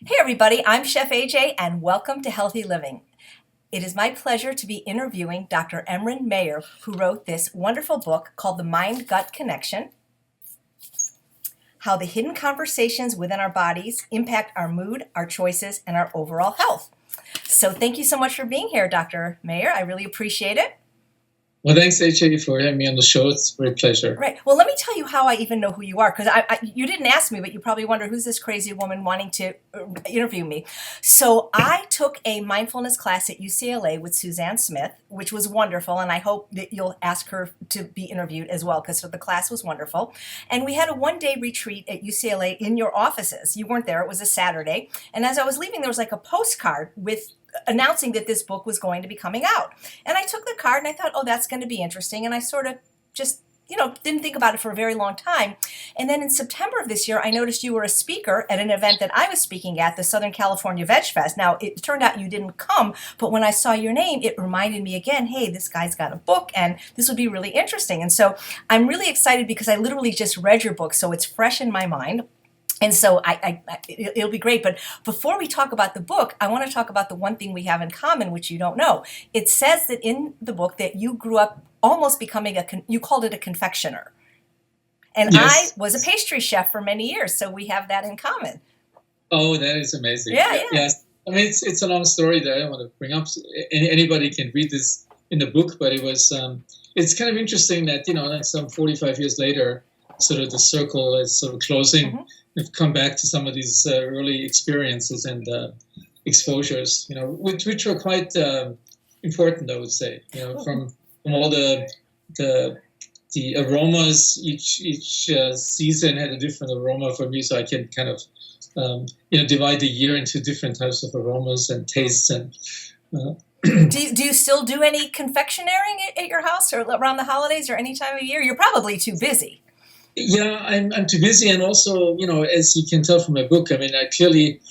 Hey everybody, I'm Chef AJ and welcome to Healthy Living. It is my pleasure to be interviewing Dr. Emeran Mayer, who wrote this wonderful book called The Mind-Gut Connection: How the Hidden Conversations Within Our Bodies Impact Our Mood, Our Choices, and Our Overall Health. So thank you so much for being here, Dr. Mayer. I really appreciate it. Well, thanks, AJ, for having me on the show. It's a great pleasure. Right. Well, let me tell you how I even know who you are, because you didn't ask me, but you probably wonder, who's this crazy woman wanting to interview me? So I took a mindfulness class at UCLA with Suzanne Smith, which was wonderful, and I hope that you'll ask her to be interviewed as well, because the class was wonderful. And we had a one-day retreat at UCLA in your offices. You weren't there. It was a Saturday. And as I was leaving, there was like a postcard with announcing that this book was going to be coming out. And I took the card and I thought, oh, that's going to be interesting. And I sort of just, didn't think about it for a very long time. And then in September of this year, I noticed you were a speaker at an event that I was speaking at, the Southern California Veg Fest. Now, it turned out you didn't come, but when I saw your name, it reminded me again, hey, this guy's got a book and this would be really interesting. And so I'm really excited because I literally just read your book, so it's fresh in my mind. And so it'll be great. But before we talk about the book, I want to talk about the one thing we have in common, which you don't know. It says that in the book that you grew up almost becoming you called it a confectioner. And Yes. I was a pastry chef for many years, so we have that in common. Oh, that is amazing. Yeah. Yes. I mean, it's a long story that I don't want to bring up. Anybody can read this in the book, but it's kind of interesting that, like some 45 years later, sort of the circle is sort of closing. Mm-hmm. We've come back to some of these early experiences and exposures, which were quite important, I would say, from all the aromas. Each season had a different aroma for me, so I can kind of divide the year into different types of aromas and tastes. And do you still do any confectionery at your house or around the holidays or any time of year? You're probably too busy. Yeah, I'm too busy, and also, as you can tell from my book, I mean, I clearly,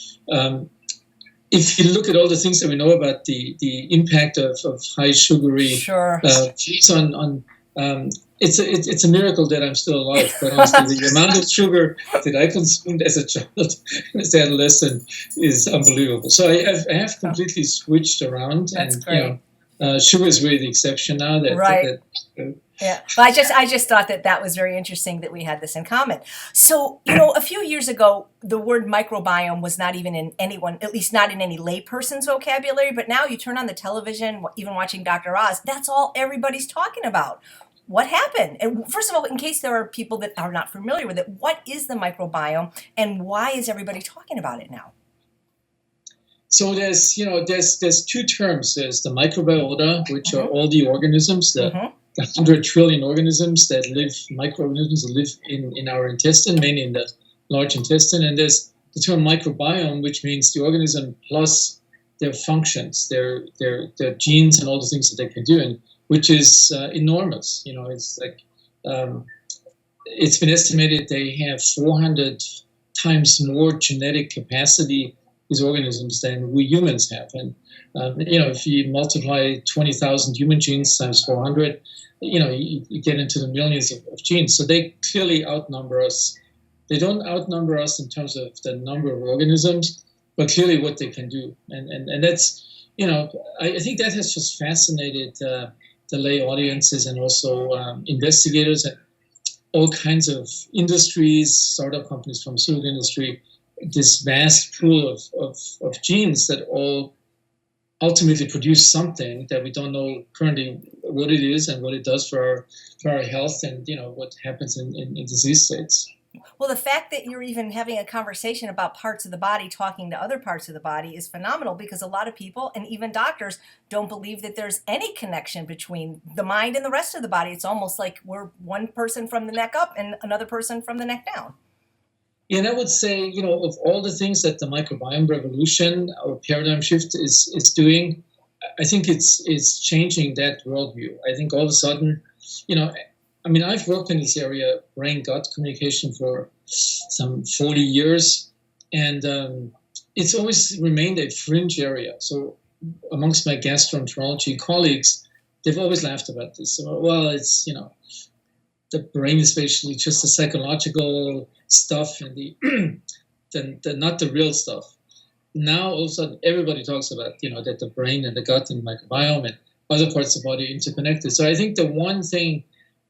if you look at all the things that we know about the impact of high sugary cheese on it's a miracle that I'm still alive. But honestly, the amount of sugar that I consumed as a child, as an adolescent, is unbelievable. So I have completely switched around. That's and great. Sugar is really the exception now. Yeah, but I just thought that was very interesting that we had this in common. So, a few years ago, the word microbiome was not even in anyone, at least not in any layperson's vocabulary. But now you turn on the television, even watching Dr. Oz, that's all everybody's talking about. What happened? And first of all, in case there are people that are not familiar with it, what is the microbiome and why is everybody talking about it now? So there's two terms. There's the microbiota, which are all the organisms, the 100 trillion organisms microorganisms that live in our intestine, mainly in the large intestine. And there's the term microbiome, which means the organism plus their functions, their genes and all the things that they can do, and which is enormous. It's like it's been estimated they have 400 times more genetic capacity, these organisms, than we humans have. And if you multiply 20,000 human genes times 400, you get into the millions of genes. So they clearly outnumber us. They don't outnumber us in terms of the number of organisms, but clearly what they can do. And that's, I think that has just fascinated the lay audiences and also investigators and all kinds of industries, startup companies, pharmaceutical industry, this vast pool of genes that all ultimately produce something that we don't know currently what it is and what it does for our health and what happens in disease states. Well, the fact that you're even having a conversation about parts of the body talking to other parts of the body is phenomenal, because a lot of people and even doctors don't believe that there's any connection between the mind and the rest of the body. It's almost like we're one person from the neck up and another person from the neck down. And I would say, of all the things that the microbiome revolution or paradigm shift is doing, I think it's changing that worldview. I think all of a sudden, I've worked in this area, brain-gut communication, for some 40 years, and it's always remained a fringe area. So amongst my gastroenterology colleagues, they've always laughed about this. So, well, it's, the brain is basically just the psychological stuff and the not the real stuff. now all of a sudden everybody talks about, that the brain and the gut and microbiome and other parts of the body are interconnected. So I think the one thing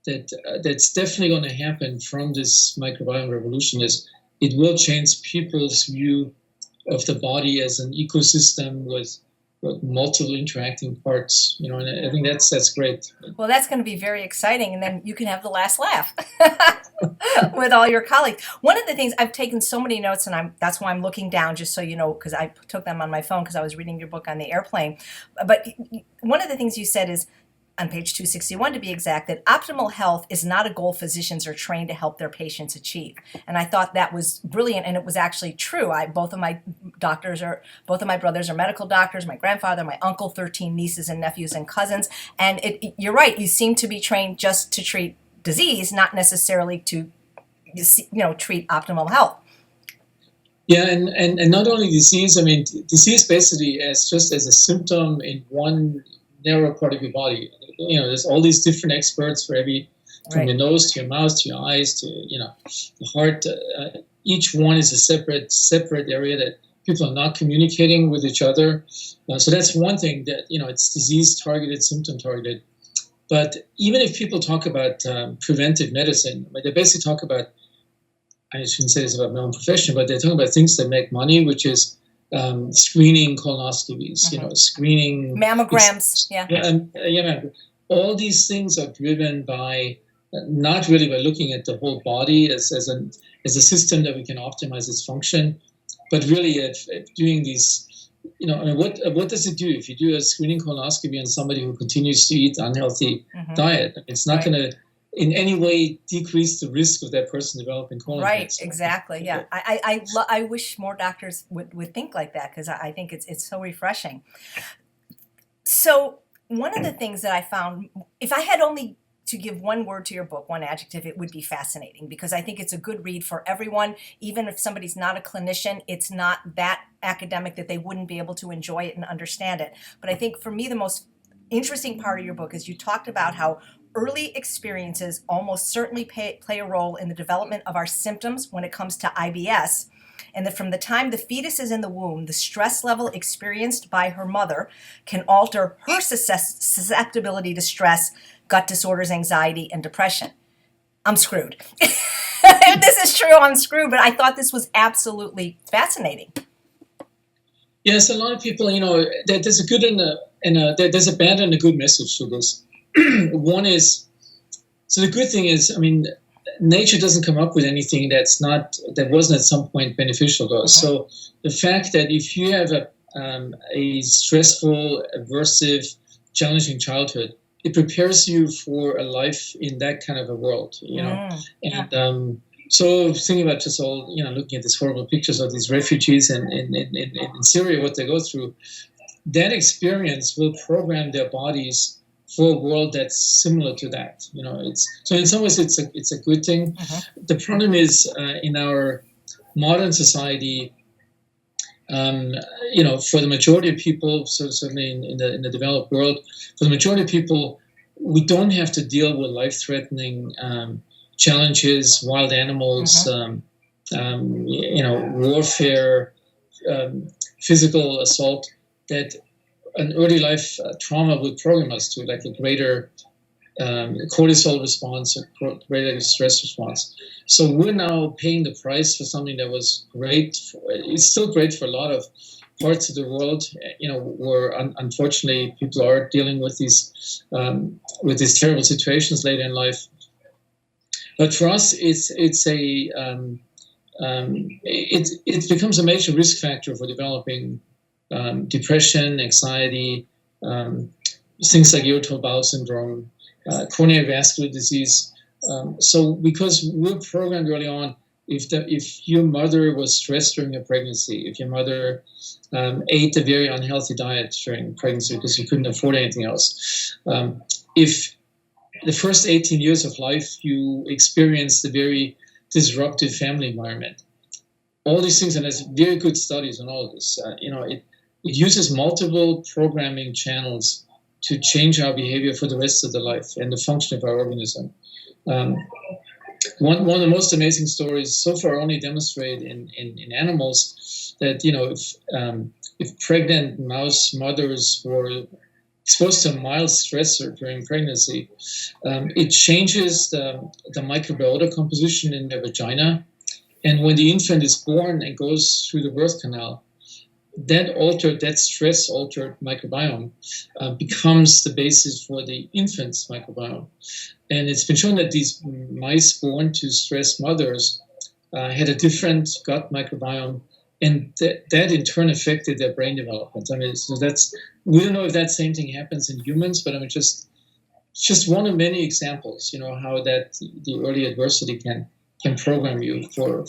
that's definitely going to happen from this microbiome revolution is it will change people's view of the body as an ecosystem with multiple interacting parts, and I think that's great. Well, that's going to be very exciting, and then you can have the last laugh with all your colleagues. One of the things, I've taken so many notes, and that's why I'm looking down, just so you know, because I took them on my phone because I was reading your book on the airplane. But one of the things you said is, on page 261 to be exact, that optimal health is not a goal physicians are trained to help their patients achieve. And I thought that was brilliant, and it was actually true. Both of my brothers are medical doctors, my grandfather, my uncle, 13 nieces and nephews and cousins. And you're right, you seem to be trained just to treat disease, not necessarily to treat optimal health. Yeah, and not only disease, disease basically just as a symptom in one narrow part of your body. There's all these different experts from Right. your nose to your mouth to your eyes to the heart. Each one is a separate area that people are not communicating with each other. So that's one thing that it's disease targeted, symptom targeted. But even if people talk about preventive medicine, they basically talk about, I shouldn't say this about my own profession, but they're talking about things that make money, which is screening colonoscopies, screening mammograms, all these things are driven by not really by looking at the whole body as a system that we can optimize its function, but really at doing these. What does it do if you do a screening colonoscopy on somebody who continues to eat unhealthy diet? It's not going to in any way decrease the risk of that person developing colon cancer. Right, exactly, yeah. I wish more doctors would think like that, because I think it's so refreshing. So one of the things that I found, if I had only to give one word to your book, one adjective, it would be fascinating, because I think it's a good read for everyone. Even if somebody's not a clinician, it's not that academic that they wouldn't be able to enjoy it and understand it. But I think for me, the most interesting part of your book is you talked about how early experiences almost certainly play a role in the development of our symptoms when it comes to IBS, and that from the time the fetus is in the womb, the stress level experienced by her mother can alter her susceptibility to stress, gut disorders, anxiety, and depression. I'm screwed. If this is true, I'm screwed, but I thought this was absolutely fascinating. Yes, a lot of people, there's a good there's a bad and a good message to this. One is, so the good thing is, nature doesn't come up with anything that wasn't at some point beneficial to us. So the fact that if you have a stressful, aversive, challenging childhood, it prepares you for a life in that kind of a world, And so thinking about just all, looking at these horrible pictures of these refugees in Syria, what they go through, that experience will program their bodies for a world that's similar to that. So in some ways it's a good thing. The problem is in our modern society, for the majority of people, so certainly in the developed world, for the majority of people, we don't have to deal with life-threatening challenges, wild animals, warfare, physical assault that an early life trauma would program us to, like a greater cortisol response, a greater stress response. So we're now paying the price for something that was great. It's still great for a lot of parts of the world, where unfortunately people are dealing with these terrible situations later in life. But for us, it becomes a major risk factor for developing depression, anxiety, things like irritable bowel syndrome, coronary vascular disease. So because we're programmed early on, if your mother was stressed during your pregnancy, if your mother ate a very unhealthy diet during pregnancy because you couldn't afford anything else, if the first 18 years of life you experienced a very disruptive family environment, all these things, and there's very good studies on all of this, it uses multiple programming channels to change our behavior for the rest of the life and the function of our organism. One of the most amazing stories so far only demonstrated in animals that, if pregnant mouse mothers were exposed to a mild stressor during pregnancy, it changes the microbiota composition in their vagina. And when the infant is born and goes through the birth canal, that stress altered microbiome becomes the basis for the infant's microbiome. And it's been shown that these mice born to stressed mothers had a different gut microbiome, and that in turn affected their brain development. I mean, so we don't know if that same thing happens in humans, but I mean, just one of many examples, how that the early adversity can program you for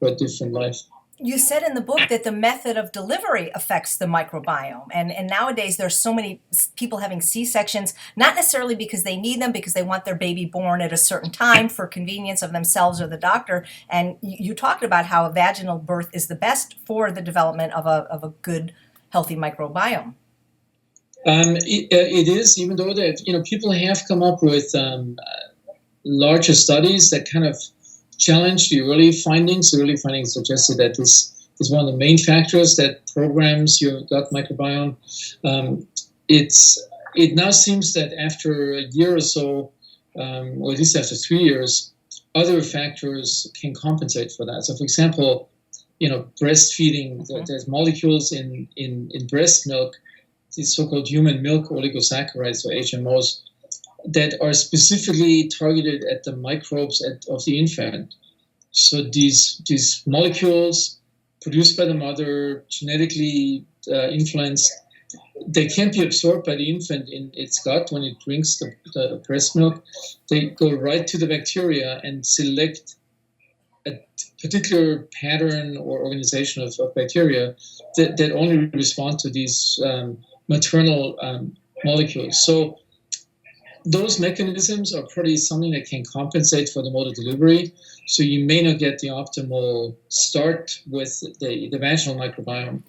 a different life. You said in the book that the method of delivery affects the microbiome. And nowadays there's so many people having C-sections, not necessarily because they need them, because they want their baby born at a certain time for convenience of themselves or the doctor. And you talked about how a vaginal birth is the best for the development of a good, healthy microbiome. It is, even though that, people have come up with larger studies that kind of challenge the early findings. The early findings suggested that this is one of the main factors that programs your gut microbiome. It now seems that after a year or so, or at least after 3 years, other factors can compensate for that. So, for example, breastfeeding. There's molecules in breast milk, these so-called human milk oligosaccharides, or HMOs, that are specifically targeted at the microbes of the infant. So these molecules produced by the mother, genetically influenced, they can't be absorbed by the infant in its gut when it drinks the breast milk. They go right to the bacteria and select a particular pattern or organization of bacteria that only respond to these maternal molecules. So those mechanisms are probably something that can compensate for the mode of delivery. So you may not get the optimal start with the vaginal microbiome,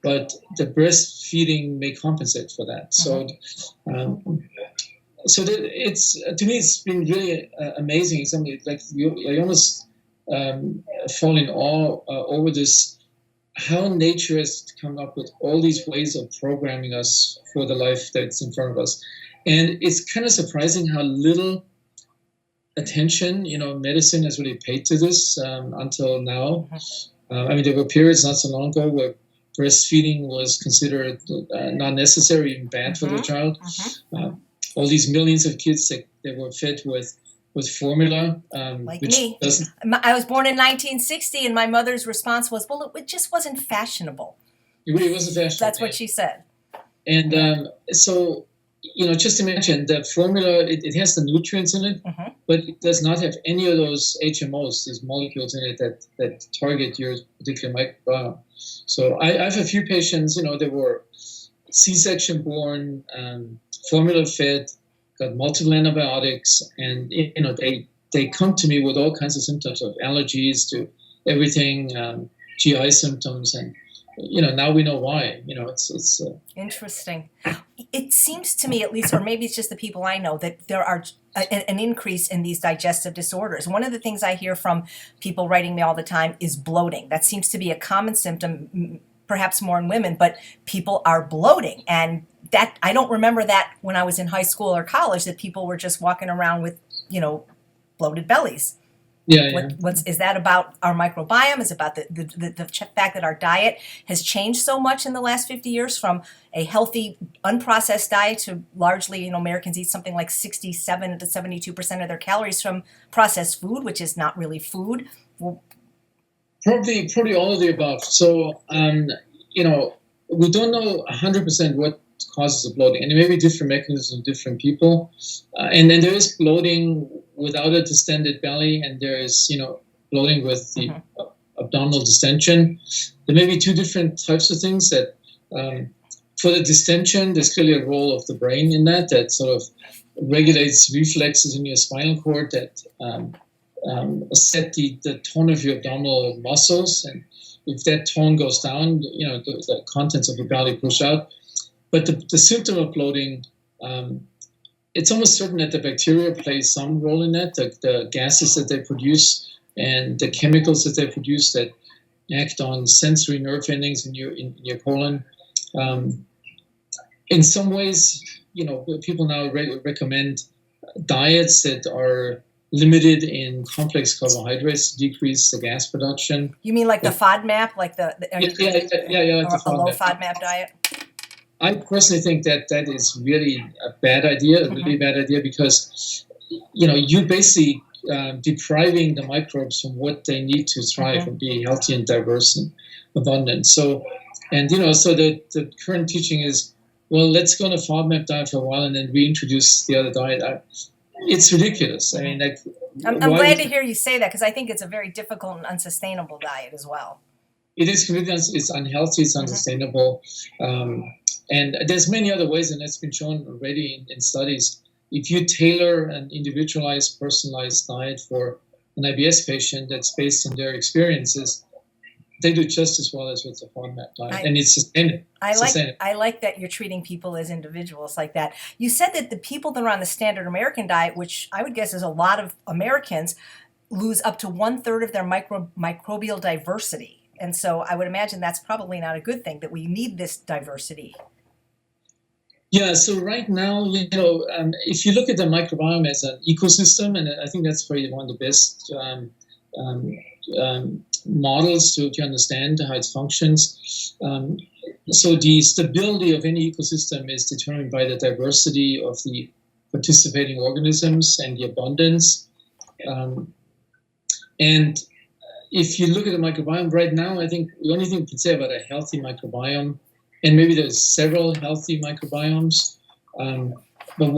but the breastfeeding may compensate for that. So, to me, it's been really amazing. Something like I almost fall in awe over this, how nature has come up with all these ways of programming us for the life that's in front of us. And it's kind of surprising how little attention, medicine has really paid to this until now. I mean, there were periods not so long ago where breastfeeding was considered not necessary, even bad for the child. All these millions of kids that were fed with formula. Like me. I was born in 1960, and my mother's response was, well, it just wasn't fashionable. It really wasn't fashionable. That's what she said. And so, just imagine the formula, it has the nutrients in it, but it does not have any of those HMOs, these molecules in it that target your particular microbiome. So I have a few patients, they were C-section born, formula fed, got multiple antibiotics, and they come to me with all kinds of symptoms, of allergies to everything, GI symptoms, and now we know why. It's interesting. It seems to me, at least, or maybe it's just the people I know, that there are an increase in these digestive disorders. One of the things I hear from people writing me all the time is bloating. That seems to be a common symptom, perhaps more in women, but people are bloating. And that, I don't remember that when I was in high school or college, that people were just walking around with, bloated bellies. Is that about our microbiome? Is it about the fact that our diet has changed so much in the last 50 years from a healthy, unprocessed diet to largely, Americans eat something like 67 to 72% of their calories from processed food, which is not really food? Well, Probably all of the above. So, we don't know 100% what causes the bloating, and there may be different mechanisms in different people. And then there is bloating without a distended belly, and there is, bloating with the abdominal distension. There may be two different types of things that, for the distension, there's clearly a role of the brain in that sort of regulates reflexes in your spinal cord that set the tone of your abdominal muscles. And if that tone goes down, the contents of the belly push out. But the symptom of bloating it's almost certain that the bacteria play some role in that, the gases that they produce and the chemicals that they produce that act on sensory nerve endings in your colon. In some ways, people now recommend diets that are limited in complex carbohydrates to decrease the gas production. You mean like the FODMAP, like the a low FODMAP diet? I personally think that is really a bad idea, a really bad idea, because you basically depriving the microbes from what they need to thrive and be healthy and diverse and abundant. So the current teaching is, well, let's go on a FODMAP diet for a while and then reintroduce the other diet. It's ridiculous. I mean, I'm glad to hear you say that, because I think it's a very difficult and unsustainable diet as well. It is completely. It's unhealthy. It's unsustainable. And there's many other ways, and that's been shown already in studies. If you tailor an individualized, personalized diet for an IBS patient that's based on their experiences, they do just as well as with the FODMAP diet, and it's sustainable. I like that you're treating people as individuals like that. You said that the people that are on the standard American diet, which I would guess is a lot of Americans, lose up to 1/3 of their microbial diversity. And so I would imagine that's probably not a good thing, that we need this diversity. Yeah, so right now, if you look at the microbiome as an ecosystem, and I think that's probably one of the best models to understand how it functions. So the stability of any ecosystem is determined by the diversity of the participating organisms and the abundance. And if you look at the microbiome right now, I think the only thing we can say about a healthy microbiome, and maybe there's several healthy microbiomes, but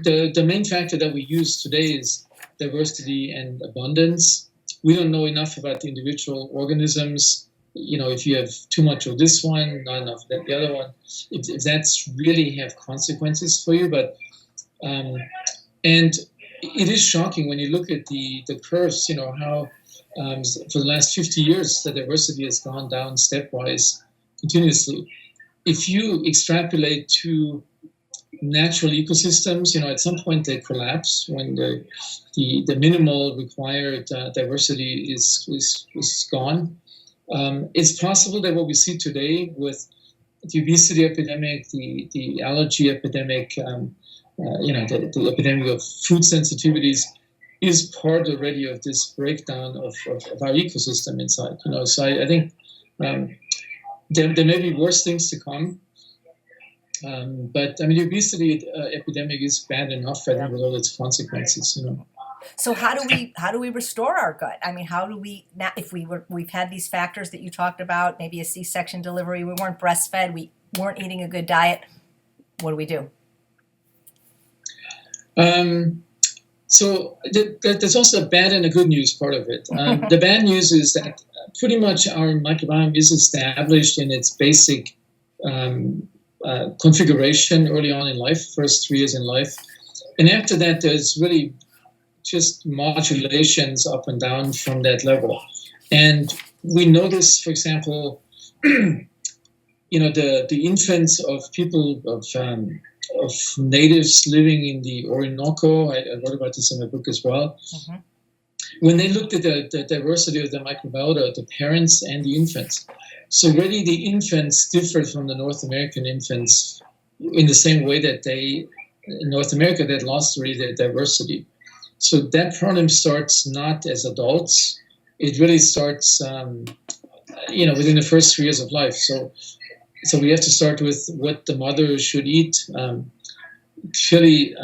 the main factor that we use today is diversity and abundance. We don't know enough about the individual organisms. If you have too much of this one, not enough of the other one, if that's really have consequences for you. But and it is shocking when you look at the curves. How for the last 50 years the diversity has gone down stepwise, continuously. If you extrapolate to natural ecosystems, at some point they collapse when the minimal required diversity is gone. It's possible that what we see today with the obesity epidemic, the allergy epidemic, the epidemic of food sensitivities is part already of this breakdown of our ecosystem inside. So I think there may be worse things to come. But I mean, the obesity epidemic is bad enough, I think, with all its consequences. So how do we restore our gut? I mean, how do we now, if we've had these factors that you talked about, maybe a C-section delivery, we weren't breastfed, we weren't eating a good diet, what do we do? So there's also a bad and a good news part of it. The bad news is that pretty much our microbiome is established in its basic configuration early on in life, first 3 years in life. And after that, there's really just modulations up and down from that level. And we notice, for example, the infants of people, of natives living in the Orinoco, I wrote about this in my book as well. Mm-hmm. When they looked at the diversity of the microbiota, the parents and the infants, so really the infants differed from the North American infants in the same way that in North America, they lost really their diversity. So that problem starts not as adults. It really starts, within the first 3 years of life. So we have to start with what the mother should eat. Clearly,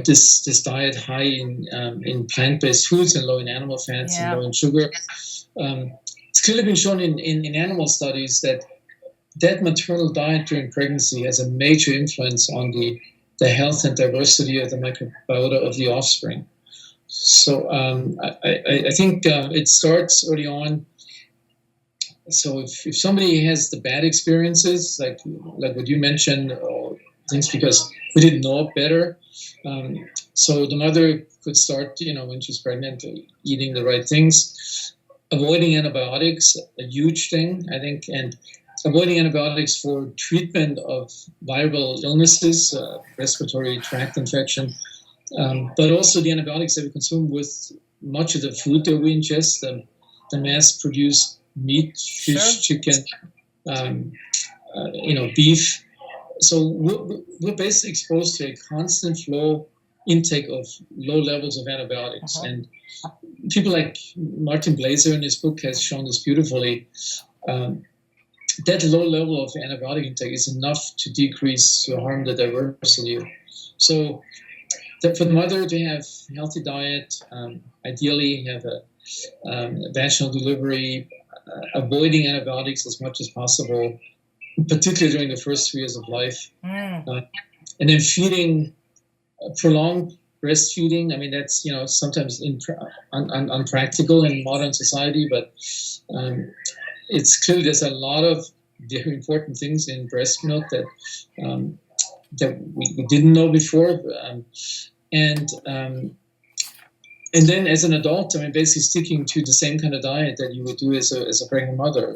this diet high in plant-based foods and low in animal fats and low in sugar. It's clearly been shown in animal studies that maternal diet during pregnancy has a major influence on the health and diversity of the microbiota of the offspring. So I think it starts early on. So if somebody has the bad experiences, like what you mentioned, or things because we didn't know it better, so the mother could start, when she's pregnant, eating the right things, avoiding antibiotics, a huge thing, I think, and avoiding antibiotics for treatment of viral illnesses, respiratory tract infection, but also the antibiotics that we consume with much of the food that we ingest, the mass-produced meat, fish, chicken, beef. So we're basically exposed to a constant flow intake of low levels of antibiotics. And people like Martin Blaser in his book has shown this beautifully. That low level of antibiotic intake is enough to decrease or harm the diversity. So for the mother to have a healthy diet, ideally have a vaginal delivery, avoiding antibiotics as much as possible, particularly during the first 3 years of life. And then feeding, prolonged breastfeeding. I mean, that's, sometimes unpractical in modern society, but it's clear there's a lot of very important things in breast milk that we didn't know before. And then as an adult, I mean, basically sticking to the same kind of diet that you would do as a pregnant mother,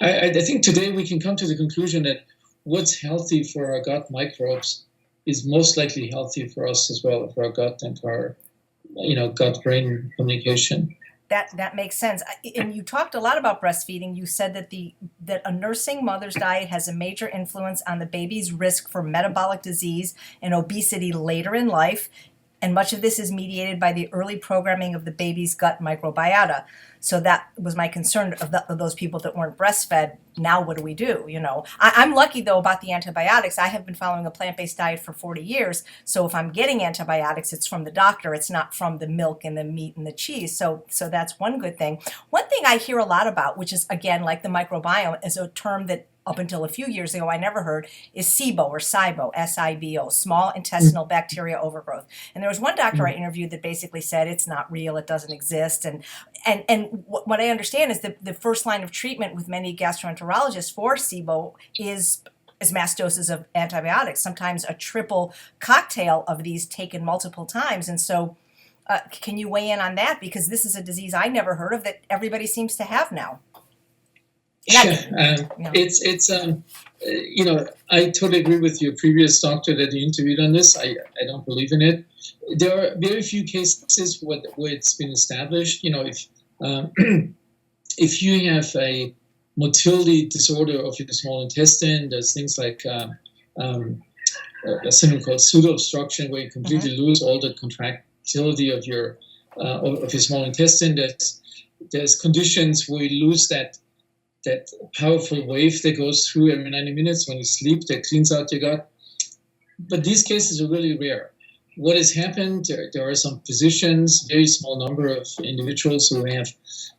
I think today we can come to the conclusion that what's healthy for our gut microbes is most likely healthy for us as well, for our gut and for our, gut-brain communication. That makes sense. And you talked a lot about breastfeeding. You said that a nursing mother's diet has a major influence on the baby's risk for metabolic disease and obesity later in life. And much of this is mediated by the early programming of the baby's gut microbiota. So that was my concern of those people that weren't breastfed. Now what do we do? I'm lucky, though, about the antibiotics. I have been following a plant-based diet for 40 years. So if I'm getting antibiotics, it's from the doctor. It's not from the milk and the meat and the cheese. So that's one good thing. One thing I hear a lot about, which is, again, like the microbiome, is a term that up until a few years ago I never heard, is SIBO or SIBO, S-I-B-O, small intestinal bacteria overgrowth. And there was one doctor I interviewed that basically said it's not real, it doesn't exist. And what I understand is that the first line of treatment with many gastroenterologists for SIBO is mass doses of antibiotics, sometimes a triple cocktail of these taken multiple times. And so can you weigh in on that? Because this is a disease I never heard of that everybody seems to have now. It's I totally agree with your previous doctor that you interviewed on this. I don't believe in it. There are very few cases where it's been established. If you have a motility disorder of your small intestine, there's things like a syndrome called pseudo-obstruction, where you completely lose all the contractility of your small intestine. There's conditions where you lose that powerful wave that goes through every 90 minutes when you sleep that cleans out your gut. But these cases are really rare. What has happened, there are some physicians, very small number of individuals who have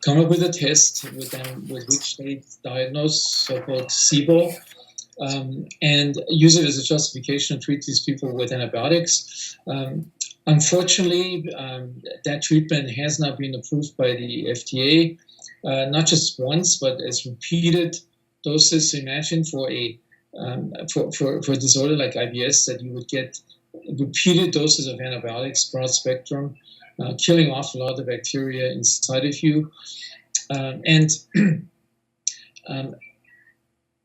come up with a test with which they diagnose so-called SIBO and use it as a justification to treat these people with antibiotics. Unfortunately, that treatment has not been approved by the FDA. Not just once, but as repeated doses. So imagine for a disorder like IBS that you would get repeated doses of antibiotics, broad spectrum, killing off a lot of the bacteria inside of you.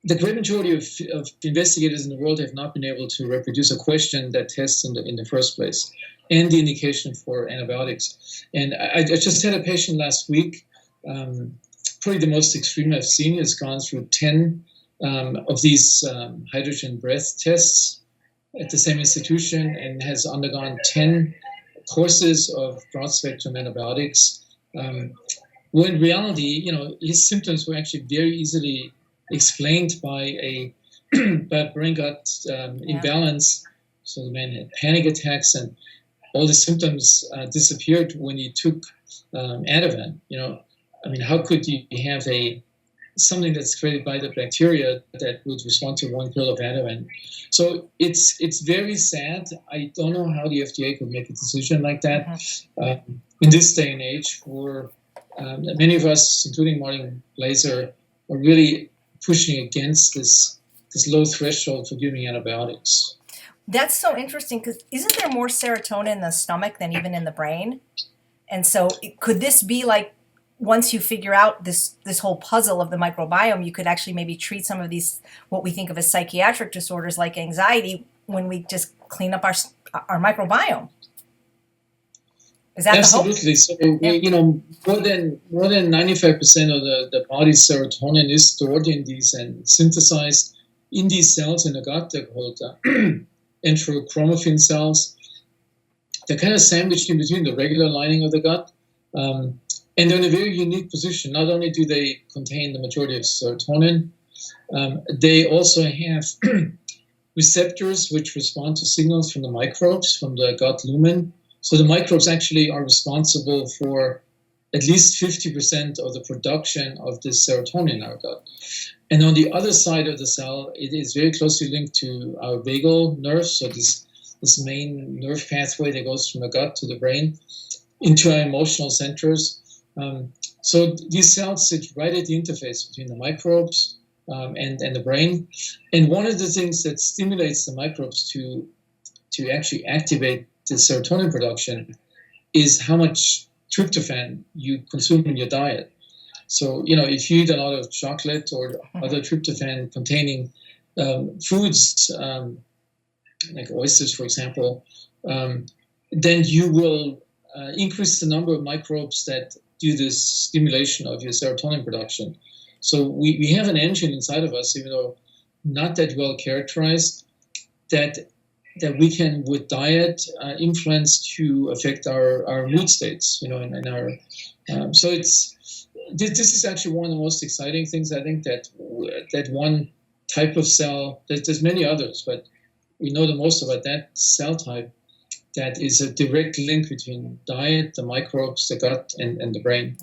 The great majority of investigators in the world have not been able to reproduce a question that tests in the first place, and the indication for antibiotics. And I just had a patient last week. Probably the most extreme I've seen has gone through 10 of these hydrogen breath tests at the same institution and has undergone 10 courses of broad-spectrum antibiotics. When in reality, his symptoms were actually very easily explained by a brain-gut imbalance. So the man had panic attacks, and all the symptoms disappeared when he took Ativan. How could you have something that's created by the bacteria that would respond to one pill of Ativan? So it's very sad. I don't know how the FDA could make a decision like that in this day and age, where many of us, including Martin Blaser, are really pushing against this low threshold for giving antibiotics. That's so interesting, because isn't there more serotonin in the stomach than even in the brain? And so could this be like once you figure out this whole puzzle of the microbiome, you could actually maybe treat some of these, what we think of as psychiatric disorders like anxiety, when we just clean up our microbiome. Is that absolutely? The hope? So more than 95% of the body's serotonin is stored in these and synthesized in these cells in the gut. They're called enterochromaffin cells. They're kind of sandwiched in between the regular lining of the gut. And they're in a very unique position. Not only do they contain the majority of serotonin, they also have receptors which respond to signals from the microbes, from the gut lumen. So the microbes actually are responsible for at least 50% of the production of this serotonin in our gut. And on the other side of the cell, it is very closely linked to our vagal nerve, so this main nerve pathway that goes from the gut to the brain into our emotional centers. So these cells sit right at the interface between the microbes and the brain. And one of the things that stimulates the microbes to actually activate the serotonin production is how much tryptophan you consume in your diet. So, if you eat a lot of chocolate or other tryptophan containing foods, like oysters, for example, then you will increase the number of microbes that do this stimulation of your serotonin production. So we have an engine inside of us, even though not that well characterized, that we can, with diet, influence to affect our mood states, and our. So this is actually one of the most exciting things. I think that one type of cell. There's many others, but we know the most about that cell type. That is a direct link between diet, the microbes, the gut, and the brain.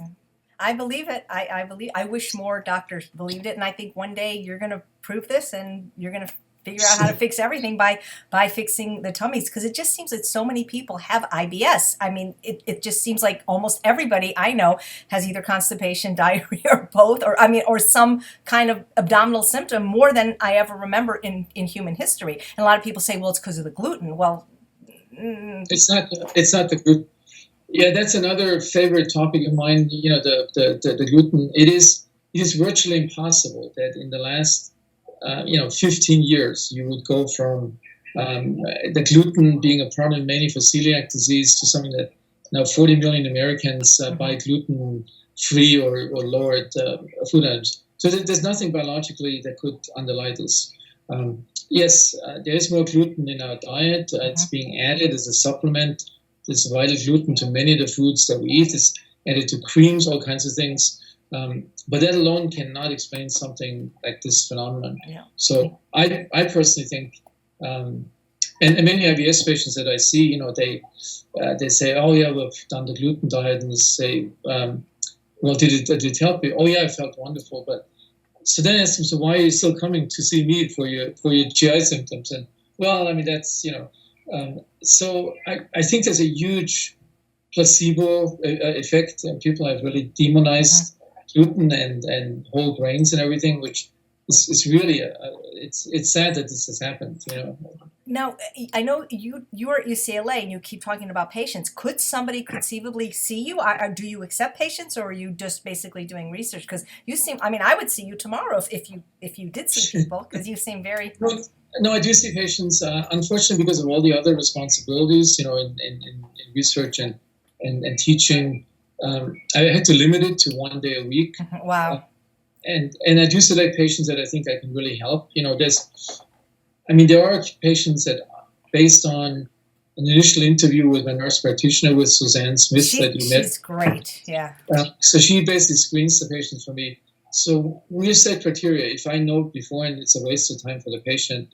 I believe it. I wish more doctors believed it, and I think one day you're going to prove this, and you're going to figure out how to fix everything by fixing the tummies, because it just seems that so many people have IBS. I mean, it just seems like almost everybody I know has either constipation, diarrhea, or both, or some kind of abdominal symptom, more than I ever remember in human history. And a lot of people say, well, it's because of the gluten. Well, it's not the gluten. Yeah, that's another favorite topic of mine. The gluten. It is virtually impossible that in the last 15 years you would go from the gluten being a problem mainly for celiac disease to something that now 40 million Americans buy gluten-free or lowered food items. So there's nothing biologically that could underlie this. Yes, there is more gluten in our diet. It's being added as a supplement. There's vital gluten to many of the foods that we eat. It's added to creams, all kinds of things. But that alone cannot explain something like this phenomenon. Yeah. So I personally think, and many IBS patients that I see, they say, oh yeah, we've done the gluten diet, and they say, well, did it help you? Oh yeah, I felt wonderful. But so then I ask them, so why are you still coming to see me for your GI symptoms? And well, I mean, that's so I think there's a huge placebo effect, and people have really demonized gluten and whole grains and everything, which is really it's sad that this has happened. Now, I know you're at UCLA and you keep talking about patients. Could somebody conceivably see you? Do you accept patients, or are you just basically doing research? Because you seem, I would see you tomorrow if you did see people, because you seem very... No, I do see patients. Unfortunately, because of all the other responsibilities, in research and teaching, I had to limit it to 1 day a week. Wow. And I do select patients that I think I can really help. There are patients that, based on an initial interview with a nurse practitioner, with Suzanne Smith, that you met. She's great, yeah. So she basically screens the patients for me. So we set criteria. If I know before and it's a waste of time for the patient,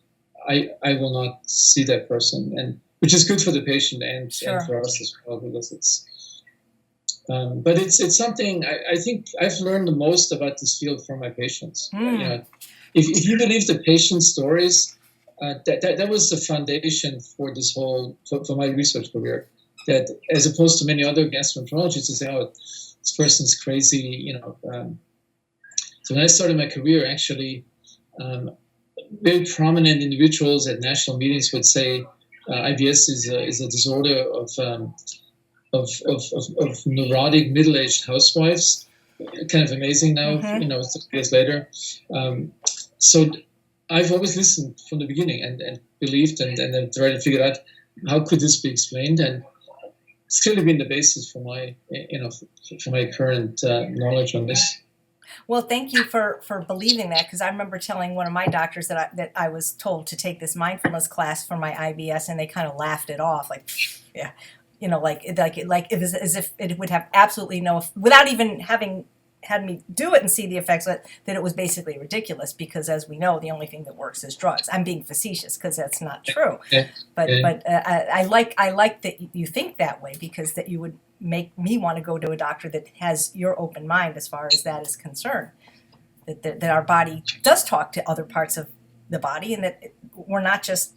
I will not see that person, and which is good for the patient and for us as well, because it's. But it's something I think I've learned the most about this field from my patients. If you believe the patient stories, that was the foundation for this whole for my research career. That, as opposed to many other gastroenterologists who say, "Oh, this person's crazy," So when I started my career, actually, very prominent individuals at national meetings would say IBS is a disorder of neurotic middle-aged housewives. kind of amazing now, 30 years later. So I've always listened from the beginning and believed and then tried to figure out how could this be explained, and it's clearly been the basis for my for my current knowledge on this. Well, thank you for believing that, because I remember telling one of my doctors that I was told to take this mindfulness class for my IBS, and they kind of laughed it off, like, yeah, like it was as if it would have absolutely no, without even having had me do it and see the effects, that it was basically ridiculous, because as we know, the only thing that works is drugs. I'm being facetious because that's not true, but I like that you think that way, because that you would make me want to go to a doctor that has your open mind as far as that is concerned, that our body does talk to other parts of the body, and that we're not just,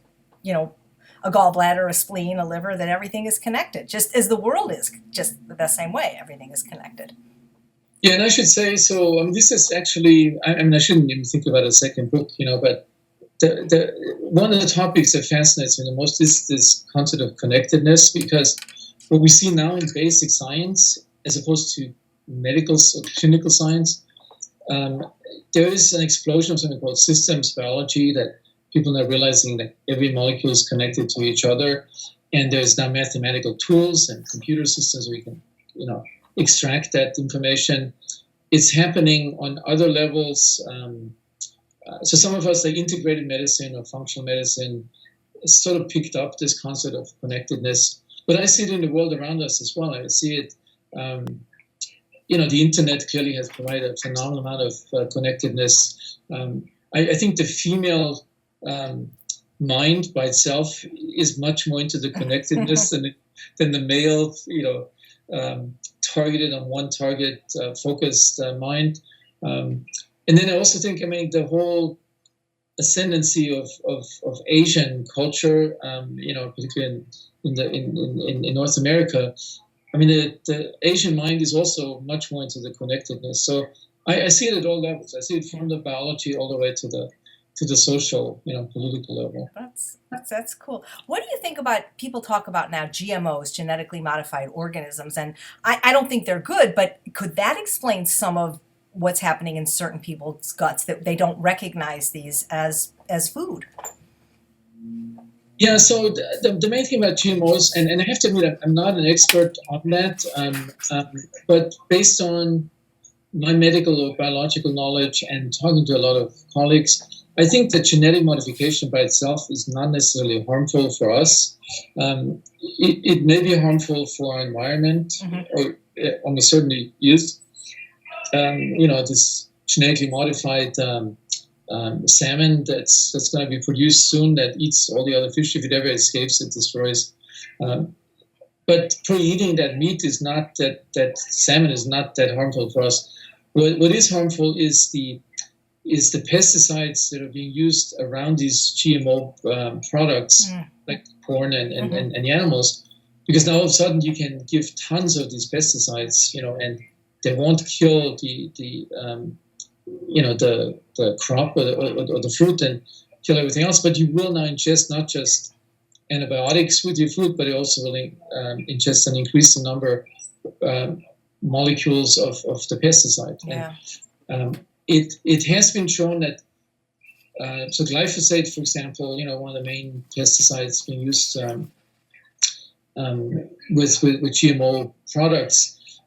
a gallbladder, a spleen, a liver, that everything is connected, just as the world is, just the same way, everything is connected. Yeah, and I should say, so this is actually, I shouldn't even think about a second book, but one of the topics that fascinates me the most is this concept of connectedness, because what we see now in basic science, as opposed to medical or clinical science, there is an explosion of something called systems biology, that people are realizing that every molecule is connected to each other, and there's now mathematical tools and computer systems where we can, extract that information. It's happening on other levels. So some of us, like integrated medicine or functional medicine, sort of picked up this concept of connectedness. But I see it in the world around us as well. I see it, the internet clearly has provided a phenomenal amount of connectedness. I think the female mind by itself is much more into the connectedness than the male, targeted on one target, focused mind. And then I also think, the whole ascendancy of Asian culture, particularly in North America. The Asian mind is also much more into the connectedness. So I see it at all levels. I see it from the biology all the way to the social, political level. That's cool. What do you think about, people talk about now GMOs, genetically modified organisms, and I don't think they're good, but could that explain some of what's happening in certain people's guts, that they don't recognize these as food? Yeah, so the main thing about GMOs, and I have to admit, I'm not an expert on that, but based on my medical or biological knowledge and talking to a lot of colleagues, I think that genetic modification by itself is not necessarily harmful for us. It may be harmful for our environment, or almost certainly is. This genetically modified salmon that's going to be produced soon, that eats all the other fish. If it ever escapes, it destroys. But pre-eating that meat is not that salmon is not that harmful for us. What is harmful is the pesticides that are being used around these GMO products, like corn and the animals, because now all of a sudden you can give tons of these pesticides, and they won't kill the crop or the fruit and kill everything else, but you will now ingest not just antibiotics with your food, but you also will ingest an increasing number of molecules of the pesticide. Yeah. And, it has been shown that so glyphosate, for example, one of the main pesticides being used with GMO products,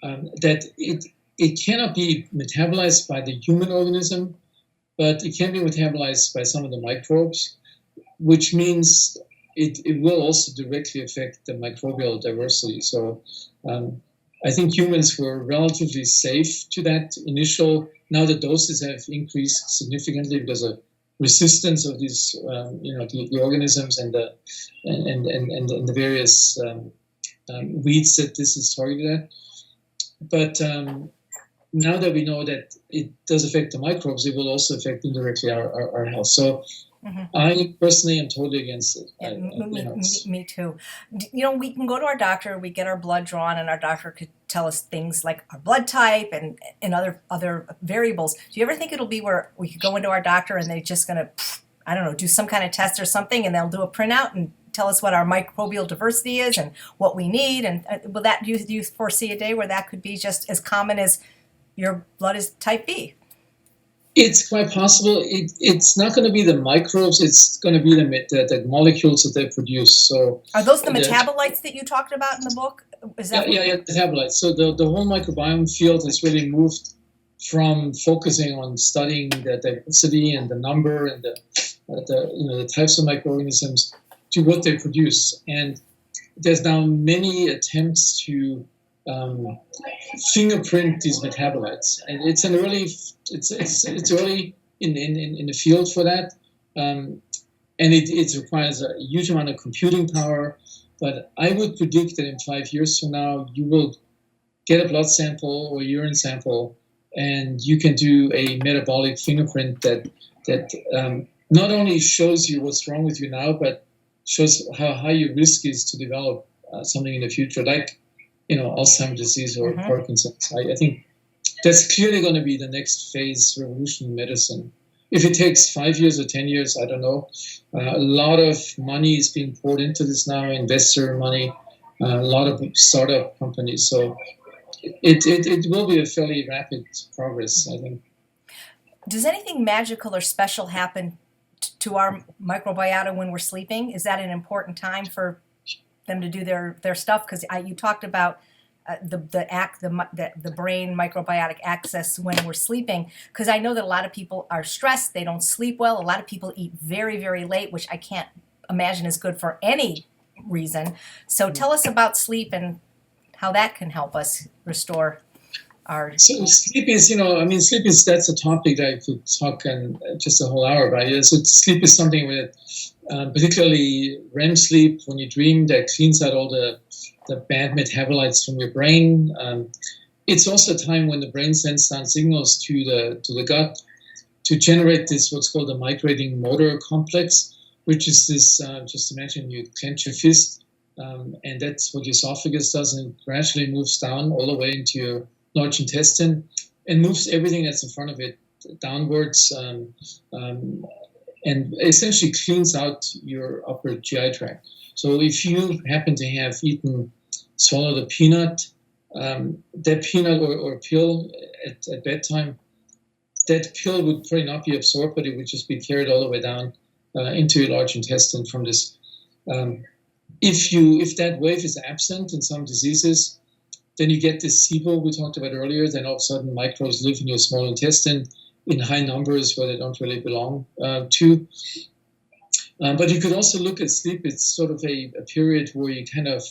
that it cannot be metabolized by the human organism, but it can be metabolized by some of the microbes, which means it will also directly affect the microbial diversity. So I think humans were relatively safe to that initial. Now the doses have increased significantly because of resistance of these, the organisms and the various weeds that this is targeted at. But now that we know that it does affect the microbes, it will also affect indirectly our health. So I personally am totally against it. Yeah, me too. We can go to our doctor, we get our blood drawn, and our doctor could tell us things like our blood type and other variables. Do you ever think it'll be where we could go into our doctor and they're just going to, do some kind of test or something, and they'll do a printout and tell us what our microbial diversity is and what we need? And do you foresee a day where that could be just as common as your blood is type B. It's quite possible. It's not going to be the microbes. It's going to be the molecules that they produce. So are those the metabolites that you talked about in the book? Is that yeah, metabolites. So the whole microbiome field has really moved from focusing on studying the diversity and the number and the types of microorganisms to what they produce. And there's now many attempts to fingerprint these metabolites, and it's early in the field for that, and it requires a huge amount of computing power. But I would predict that in 5 years from now, you will get a blood sample or urine sample, and you can do a metabolic fingerprint that not only shows you what's wrong with you now, but shows how high your risk is to develop something in the future, like Alzheimer's disease or Parkinson's. I think that's clearly going to be the next phase revolution in medicine. If it takes 5 years or 10 years, I don't know. A lot of money is being poured into this now, investor money, a lot of startup companies. So it will be a fairly rapid progress, I think. Does anything magical or special happen to our microbiota when we're sleeping? Is that an important time for them to do their stuff? Because you talked about the brain microbiotic access when we're sleeping, because I know that a lot of people are stressed, they don't sleep well, a lot of people eat very, very late, which I can't imagine is good for any reason. So tell us about sleep and how that can help us restore our... So sleep is, that's a topic that I could talk just a whole hour about. So sleep is something that, particularly REM sleep, when you dream, that cleans out all the bad metabolites from your brain. It's also a time when the brain sends down signals to the gut to generate this what's called the migrating motor complex, which is this, just imagine you clench your fist, and that's what your esophagus does, and it gradually moves down all the way into your large intestine and moves everything that's in front of it downwards, and essentially cleans out your upper GI tract. So if you happen to have swallowed a peanut, that peanut or pill at bedtime, that pill would probably not be absorbed, but it would just be carried all the way down into your large intestine from this. If that wave is absent in some diseases, then you get this SIBO we talked about earlier. Then all of a sudden microbes live in your small intestine in high numbers where they don't really belong to. But you could also look at sleep. It's sort of a period where you kind of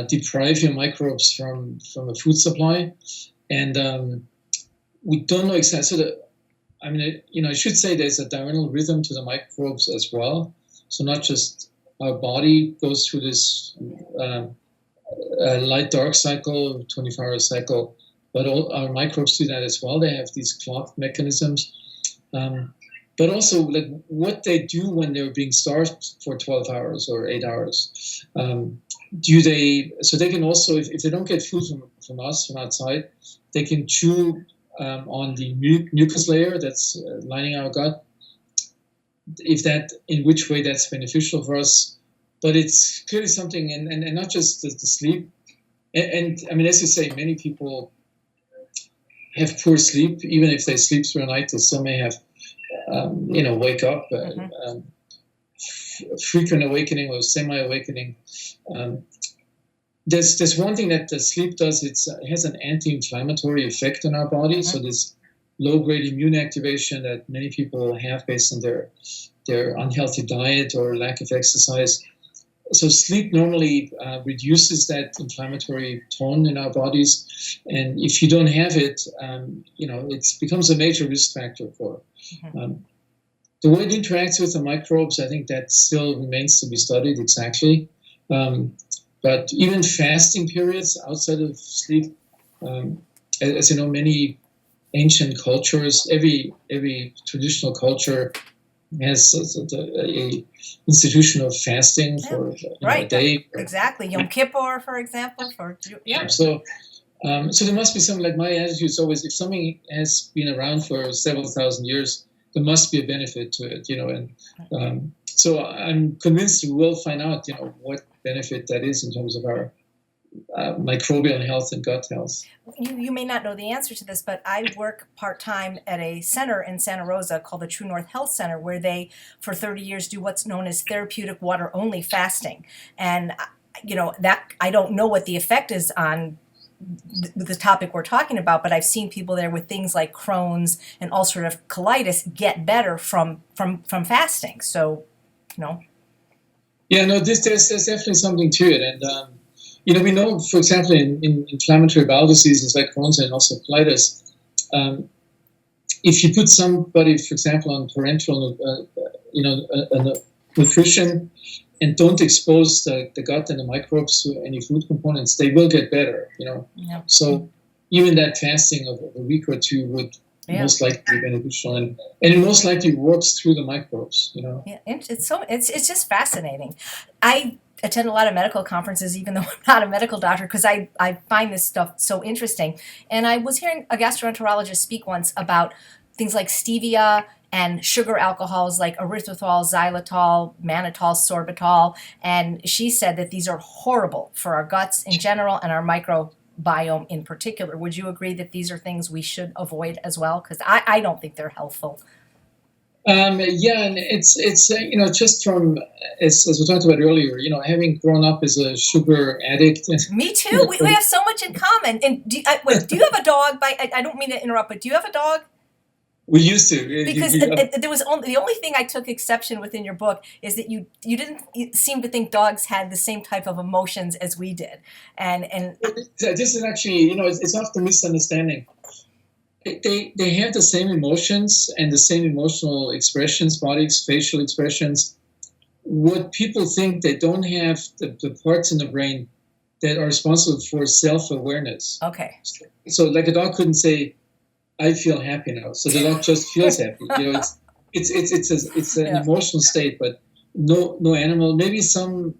deprive your microbes from a food supply. And we don't know exactly. So I should say there's a diurnal rhythm to the microbes as well. So not just our body goes through this light-dark cycle, 24-hour cycle, but all our microbes do that as well. They have these clock mechanisms. But also, like, what they do when they're being starved for 12 hours or 8 hours. So they can also, if they don't get food from us, from outside, they can chew on the mucus layer that's lining our gut, in which way that's beneficial for us. But it's clearly something, and not just the sleep. And I mean, as you say, many people have poor sleep. Even if they sleep through the night, they still may have wake up, frequent awakening or semi-awakening. There's one thing that the sleep does. It has an anti-inflammatory effect on our body. So this low-grade immune activation that many people have based on their unhealthy diet or lack of exercise. So sleep normally reduces that inflammatory tone in our bodies, and if you don't have it, it becomes a major risk factor for. The way it interacts with the microbes, I think that still remains to be studied exactly. But even fasting periods outside of sleep, as you know, many ancient cultures, every traditional culture has a institution of fasting for a day. Exactly. Yom Kippur, for example. So there must be something. Like, my attitude is always, if something has been around for several thousand years, there must be a benefit to it, and so I'm convinced we will find out, what benefit that is in terms of our microbial health and gut health. You may not know the answer to this, but I work part-time at a center in Santa Rosa called the True North Health Center, where they, for 30 years, do what's known as therapeutic water-only fasting. And, that I don't know what the effect is on the topic we're talking about, but I've seen people there with things like Crohn's and ulcerative colitis get better from fasting. So, Yeah, no, there's definitely something to it. And, we know, for example, in inflammatory bowel diseases like Crohn's and also colitis, if you put somebody, for example, on parenteral, nutrition and don't expose the gut and the microbes to any food components, they will get better, Yeah. So even that fasting of a week or two would most likely be beneficial, and it most likely works through the microbes, Yeah, it's just fascinating. I attend a lot of medical conferences, even though I'm not a medical doctor, because I find this stuff so interesting. And I was hearing a gastroenterologist speak once about things like stevia and sugar alcohols like erythritol, xylitol, mannitol, sorbitol. And she said that these are horrible for our guts in general and our microbiome in particular. Would you agree that these are things we should avoid as well? Because I don't think they're healthful. Yeah, and it's just from as we talked about earlier, having grown up as a sugar addict. Me too. We have so much in common. And do you have a dog? I don't mean to interrupt, but do you have a dog? We used to, because there was the only thing I took exception with in your book is that you didn't seem to think dogs had the same type of emotions as we did, and this is actually it's often a misunderstanding. They have the same emotions and the same emotional expressions, facial expressions. What people think, they don't have the parts in the brain that are responsible for self-awareness. Okay. So like a dog couldn't say, I feel happy now. So the dog just feels happy. It's an emotional state, but no animal. Maybe some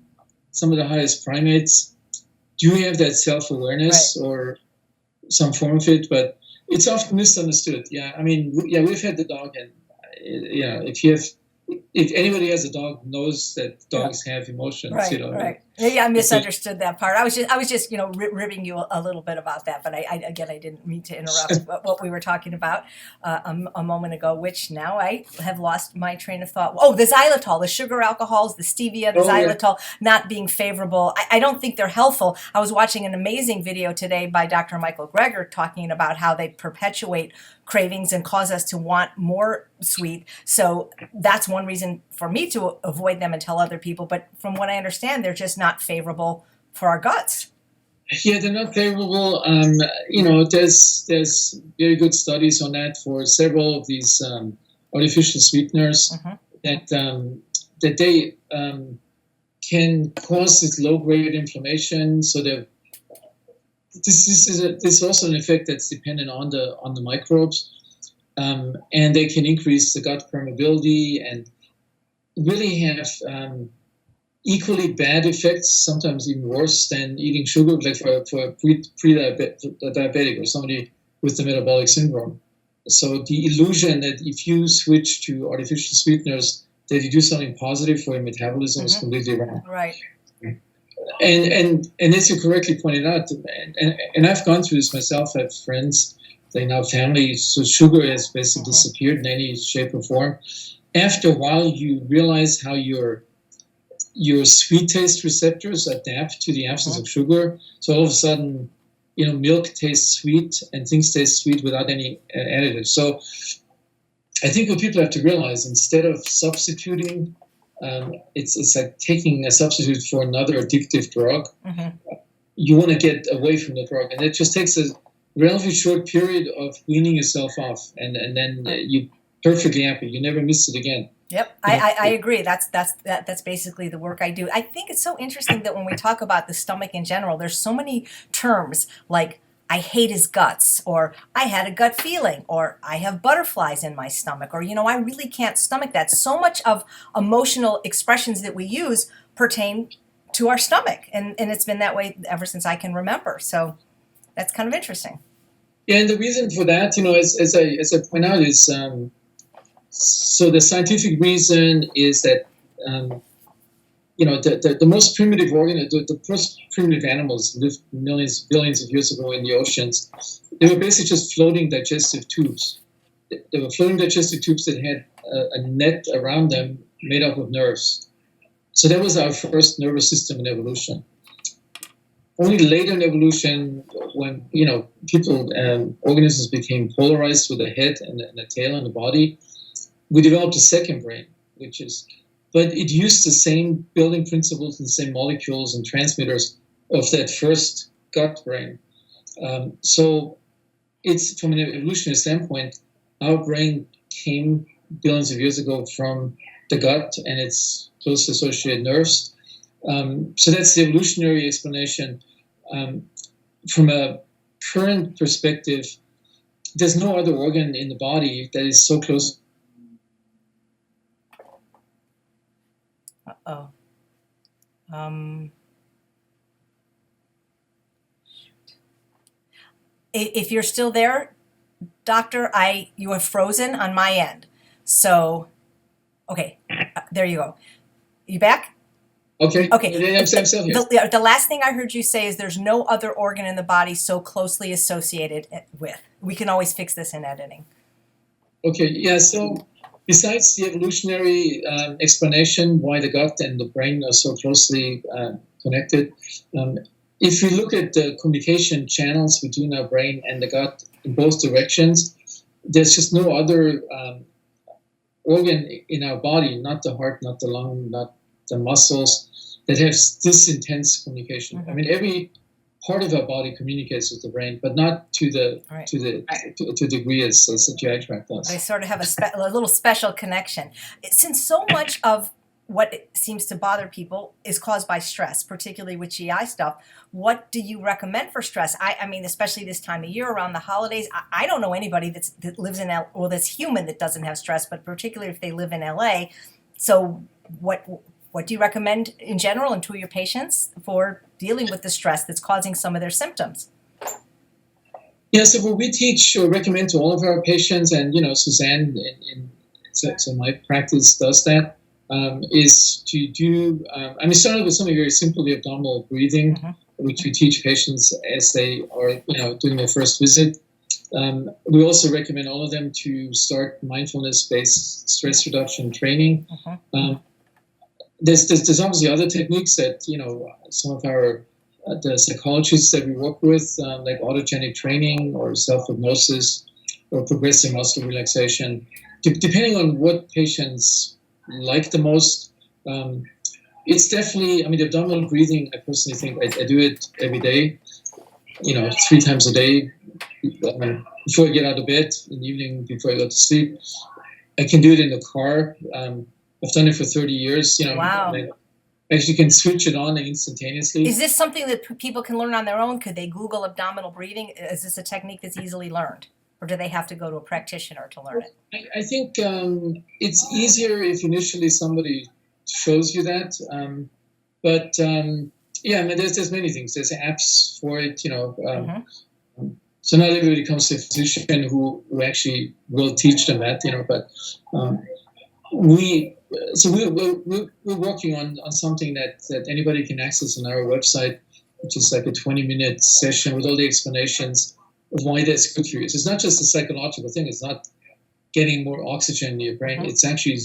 of the highest primates do have that self-awareness or some form of it, but it's often misunderstood. Yeah, I mean, we've had the dog, and if anybody has a dog, knows that dogs have emotions. Right. Yeah, I misunderstood that part. I was just ribbing you a little bit about that, but I didn't mean to interrupt what we were talking about a moment ago, which now I have lost my train of thought. Oh, the xylitol, the sugar alcohols, the stevia, the xylitol not being favorable. I don't think they're helpful. I was watching an amazing video today by Dr. Michael Greger talking about how they perpetuate cravings and cause us to want more sweet. So that's one reason for me to avoid them and tell other people. But from what I understand, they're just not favorable for our guts. Yeah, they're not favorable. There's very good studies on that for several of these artificial sweeteners that they can cause this low-grade inflammation. So this is also an effect that's dependent on the microbes, and they can increase the gut permeability and really have equally bad effects, sometimes even worse than eating sugar, like for a pre-diabetic or somebody with the metabolic syndrome. So the illusion that if you switch to artificial sweeteners, that you do something positive for your metabolism is completely wrong. Right. And as you correctly pointed out, and I've gone through this myself. I have friends, they now family, so sugar has basically disappeared in any shape or form. After a while, you realize how your sweet taste receptors adapt to the absence of sugar. So all of a sudden, milk tastes sweet and things taste sweet without any additives. So I think what people have to realize, instead of substituting, it's like taking a substitute for another addictive drug. You want to get away from the drug, and it just takes a relatively short period of weaning yourself off, and then you're perfectly happy. You never miss it again. Yep, I agree. That's basically the work I do. I think it's so interesting that when we talk about the stomach in general, there's so many terms like I hate his guts, or I had a gut feeling, or I have butterflies in my stomach, or I really can't stomach that. So much of emotional expressions that we use pertain to our stomach, and it's been that way ever since I can remember. So that's kind of interesting. Yeah, and the reason for that, as I point out, is so the scientific reason is that the most primitive the first primitive animals lived billions of years ago in the oceans. They were basically just floating digestive tubes. They were floating digestive tubes that had a net around them made up of nerves. So that was our first nervous system in evolution. Only later in evolution, when organisms became polarized with a head and a tail and a body, we developed a second brain, but it used the same building principles and the same molecules and transmitters of that first gut brain. So it's, from an evolutionary standpoint, our brain came billions of years ago from the gut and its closely associated nerves. So that's the evolutionary explanation. From a current perspective, there's no other organ in the body that is so close. Uh-oh. If you're still there, Doctor, you have frozen on my end. So, okay, there you go. You back? Okay. Okay. I'm still here. The last thing I heard you say is there's no other organ in the body so closely associated with. We can always fix this in editing. Okay. Yeah. So, besides the evolutionary explanation why the gut and the brain are so closely connected, if we look at the communication channels between our brain and the gut in both directions, there's just no other organ in our body, not the heart, not the lung, not the muscles, that has this intense communication. Mm-hmm. I mean, every part of our body communicates with the brain, but not to the degree as the GI tract does. They sort of have a little special connection. Since so much of what seems to bother people is caused by stress, particularly with GI stuff, what do you recommend for stress? I mean, especially this time of year around the holidays. I don't know anybody that lives in that's human that doesn't have stress, but particularly if they live in LA. So what do you recommend in general and to your patients for dealing with the stress that's causing some of their symptoms? Yeah, so what we teach or recommend to all of our patients, and Suzanne in my practice does that, is to do. Started with something very simple, the abdominal breathing, mm-hmm. which we teach patients as they are doing their first visit. We also recommend all of them to start mindfulness-based stress reduction training. Mm-hmm. There's obviously other techniques that some of our the psychologists that we work with, like autogenic training or self-hypnosis or progressive muscle relaxation, depending on what patients like the most. It's definitely, the abdominal breathing, I personally think I do it every day, 3 times a day, before I get out of bed, in the evening before I go to sleep. I can do it in the car. I've done it for 30 years. Wow. I actually can switch it on instantaneously. Is this something that people can learn on their own? Could they Google abdominal breathing? Is this a technique that's easily learned? Or do they have to go to a practitioner to learn it? I think it's easier if initially somebody shows you that. There's many things. There's apps for it, mm-hmm. So not everybody comes to a physician who actually will teach them that, but we're working on something that anybody can access on our website, which is like a 20-minute session with all the explanations of why that's good for you. So it's not just a psychological thing. It's not getting more oxygen in your brain. Mm-hmm. It's actually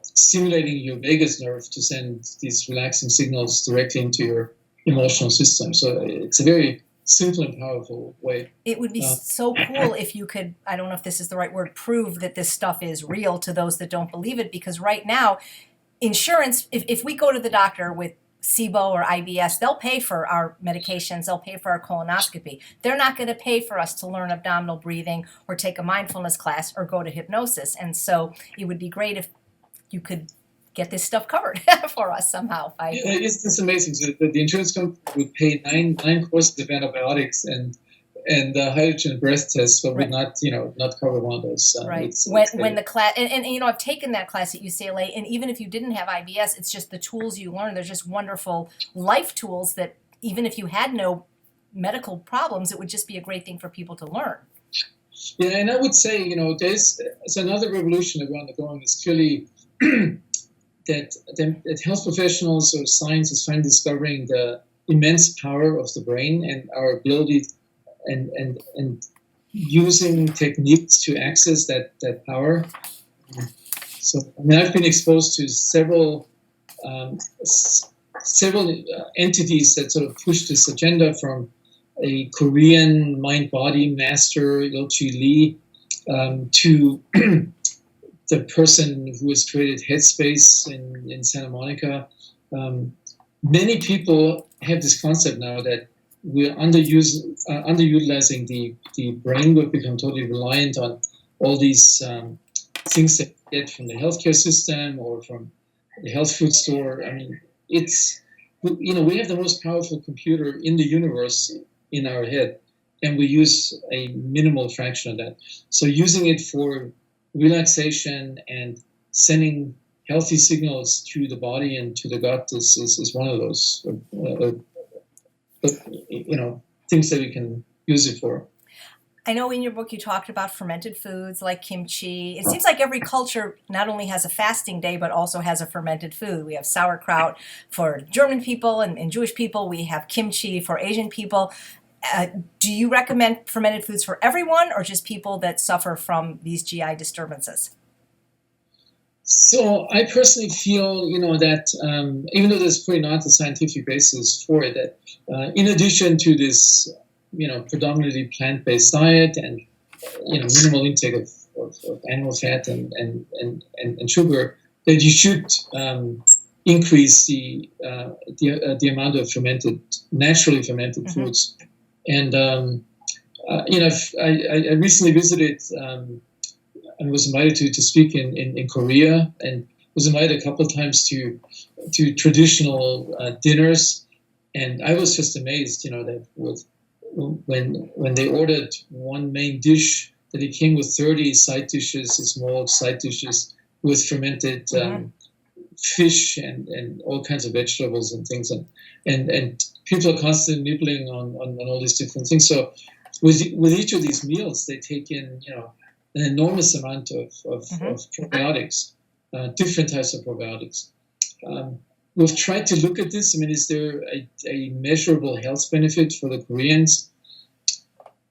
stimulating your vagus nerve to send these relaxing signals directly into your emotional system. So it's a very simple and powerful way. It would be so cool if you could, I don't know if this is the right word, prove that this stuff is real to those that don't believe it, because right now, insurance, if we go to the doctor with SIBO or IBS, they'll pay for our medications, they'll pay for our colonoscopy. They're not going to pay for us to learn abdominal breathing or take a mindfulness class or go to hypnosis. And so it would be great if you could get this stuff covered for us somehow. It's amazing. So the insurance company would pay nine courses of antibiotics and hydrogen breath tests, but would not cover one of those. Right. When the class, and I've taken that class at UCLA, and even if you didn't have IBS, it's just the tools you learn. They're just wonderful life tools that even if you had no medical problems, it would just be a great thing for people to learn. Yeah, and I would say, there's another revolution that we're undergoing is clearly that health professionals or science is finally discovering the immense power of the brain and our ability and using techniques to access that power. So I mean, I've been exposed to several entities that sort of push this agenda, from a Korean mind-body master, Ilchi Lee, to the person who has created Headspace in Santa Monica. Many people have this concept now that we're underutilizing the brain. We've become totally reliant on all these things that we get from the healthcare system or from the health food store. I mean, we have the most powerful computer in the universe in our head, and we use a minimal fraction of that. So using it for relaxation and sending healthy signals to the body and to the gut is one of those things that we can use it for. I know in your book you talked about fermented foods like kimchi. It seems like every culture not only has a fasting day, but also has a fermented food. We have sauerkraut for German people and Jewish people. We have kimchi for Asian people. Do you recommend fermented foods for everyone, or just people that suffer from these GI disturbances? So I personally feel, that even though there's probably not a scientific basis for it, that in addition to this, predominantly plant-based diet and minimal intake of animal fat and sugar, that you should increase the amount of naturally fermented foods. And I recently visited and was invited to speak in Korea, and was invited a couple of times to traditional dinners, and I was just amazed, that when they ordered one main dish, that it came with 30 side dishes, small side dishes with fermented fish and all kinds of vegetables and things, and people are constantly nibbling on all these different things. So with each of these meals, they take in an enormous amount of probiotics, different types of probiotics. We've tried to look at this. I mean, is there a measurable health benefit for the Koreans?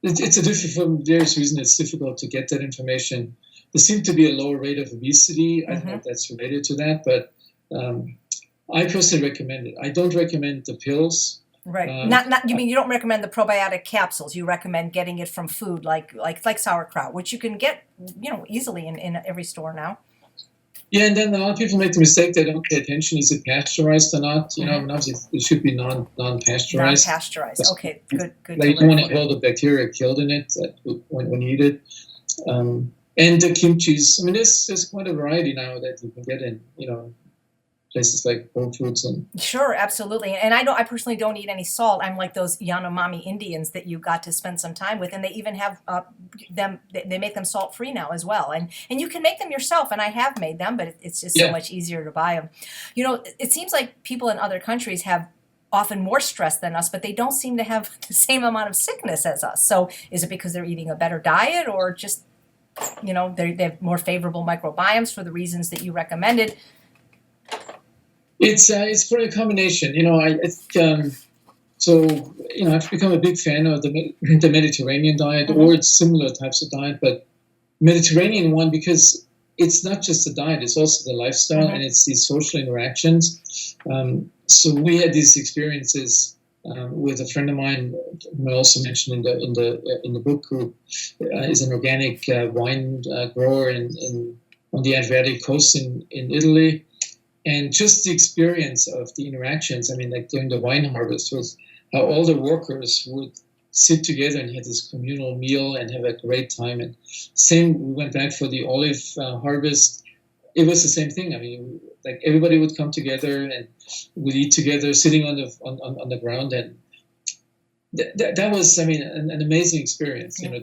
For various reasons, it's difficult to get that information. There seemed to be a lower rate of obesity. I don't know if that's related to that, but I personally recommend it. I don't recommend the pills. Right. You mean you don't recommend the probiotic capsules? You recommend getting it from food like sauerkraut, which you can get easily in every store now. Yeah, and then a lot of people make the mistake, they don't pay attention. Is it pasteurized or not? Obviously it should be non-pasteurized. Non-pasteurized. Okay, good. You don't want to have all the bacteria killed in it when you eat it. And the kimchis. I mean, there's quite a variety now that you can get in places like Whole Foods and. Sure, absolutely. And I personally don't eat any salt. I'm like those Yanomami Indians that you got to spend some time with, and they even have they make them salt-free now as well. And you can make them yourself, and I have made them, but it's just so much easier to buy them. It seems like people in other countries have often more stress than us, but they don't seem to have the same amount of sickness as us. So is it because they're eating a better diet, or just they have more favorable microbiomes for the reasons that you recommended? It's probably a combination. I've become a big fan of the Mediterranean diet, or it's similar types of diet, but Mediterranean one, because it's not just the diet, it's also the lifestyle, and it's these social interactions. So we had these experiences with a friend of mine, whom I also mentioned in the book, who is an organic wine grower on the Adriatic coast in Italy. And just the experience of the interactions, I mean, like during the wine harvest, was how all the workers would sit together and have this communal meal and have a great time. And we went back for the olive harvest. It was the same thing. I mean, like everybody would come together and would eat together, sitting on the ground, and that was, I mean, an amazing experience. And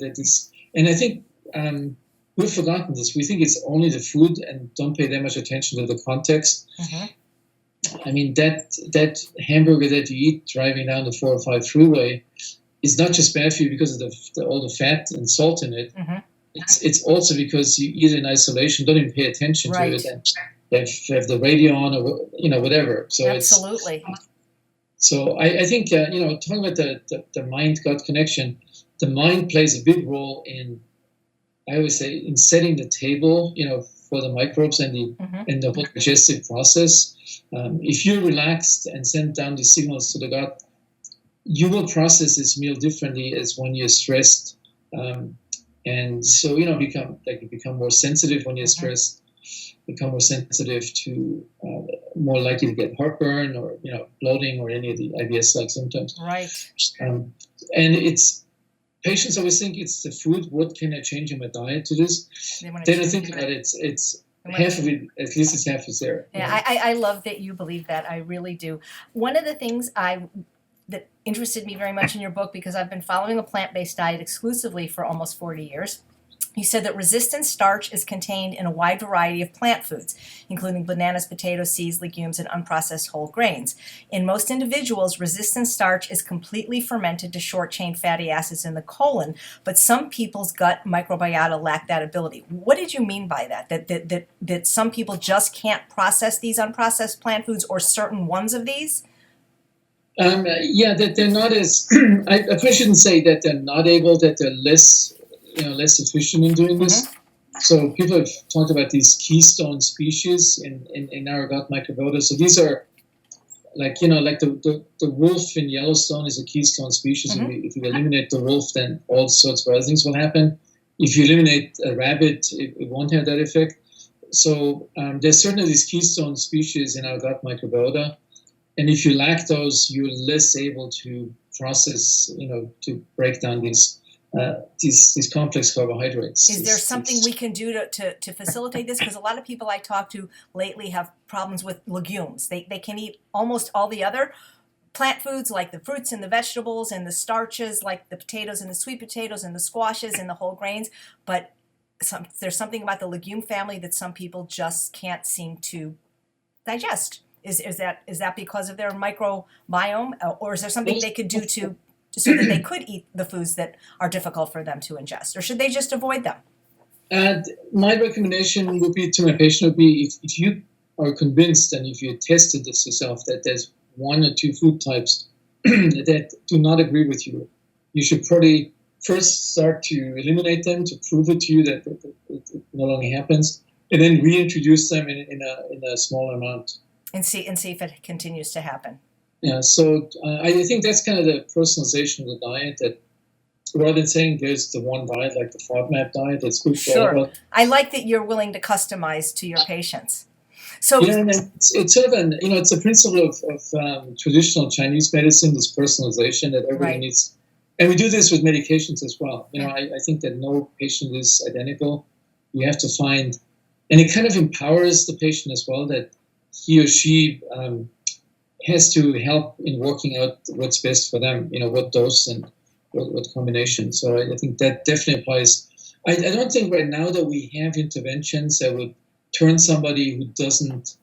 I think. We've forgotten this. We think it's only the food and don't pay that much attention to the context. I mean, that hamburger that you eat driving down the 405 freeway is not just bad for you because of all the fat and salt in it. It's also because you eat it in isolation, don't even pay attention to it, have the radio on, or whatever. So absolutely. I think talking about the mind-gut connection, the mind plays a big role in, I always say, in setting the table, for the microbes and the whole digestive process. If you're relaxed and send down the signals to the gut, you will process this meal differently as when you're stressed. And so, you become more sensitive when you're stressed, become more sensitive to, more likely to get heartburn or, bloating or any of the IBS-like symptoms. Right. And patients always think it's the food. What can I change in my diet to this? They don't think about it. It's half of it, at least it's half is there. Yeah, I love that you believe that. I really do. One of the things that interested me very much in your book, because I've been following a plant-based diet exclusively for almost 40 years, you said that resistant starch is contained in a wide variety of plant foods, including bananas, potatoes, seeds, legumes, and unprocessed whole grains. In most individuals, resistant starch is completely fermented to short-chain fatty acids in the colon, but some people's gut microbiota lack that ability. What did you mean by that? That some people just can't process these unprocessed plant foods, or certain ones of these? That they're not as, I probably shouldn't say that they're not able, that they're less efficient in doing this. So people have talked about these keystone species in our gut microbiota. So these are like the wolf in Yellowstone is a keystone species. If you eliminate the wolf, then all sorts of other things will happen. If you eliminate a rabbit, it won't have that effect. So there's certainly these keystone species in our gut microbiota. And if you lack those, you're less able to process, to break down these complex carbohydrates. Is there something we can do to facilitate this? Because a lot of people I talk to lately have problems with legumes. They can eat almost all the other plant foods, like the fruits and the vegetables and the starches, like the potatoes and the sweet potatoes and the squashes and the whole grains. But there's something about the legume family that some people just can't seem to digest. Is that because of their microbiome, or is there something they could do so that they could eat the foods that are difficult for them to ingest, or should they just avoid them? My recommendation would be to my patient would be, if you are convinced and if you tested this yourself that there's one or two food types that do not agree with you, you should probably first start to eliminate them to prove it to you that it no longer happens, and then reintroduce them in a small amount. And see if it continues to happen. Yeah, so I think that's kind of the personalization of the diet, that rather than saying there's the one diet, like the FODMAP diet, that's good for all. Sure. I like that you're willing to customize to your patients. So and it's sort of it's a principle of traditional Chinese medicine, this personalization that everybody needs. And we do this with medications as well. I think that no patient is identical. You have to find, and it kind of empowers the patient as well, that he or she has to help in working out what's best for them, what dose and what combination. So I think that definitely applies. I don't think right now that we have interventions that would turn somebody who doesn't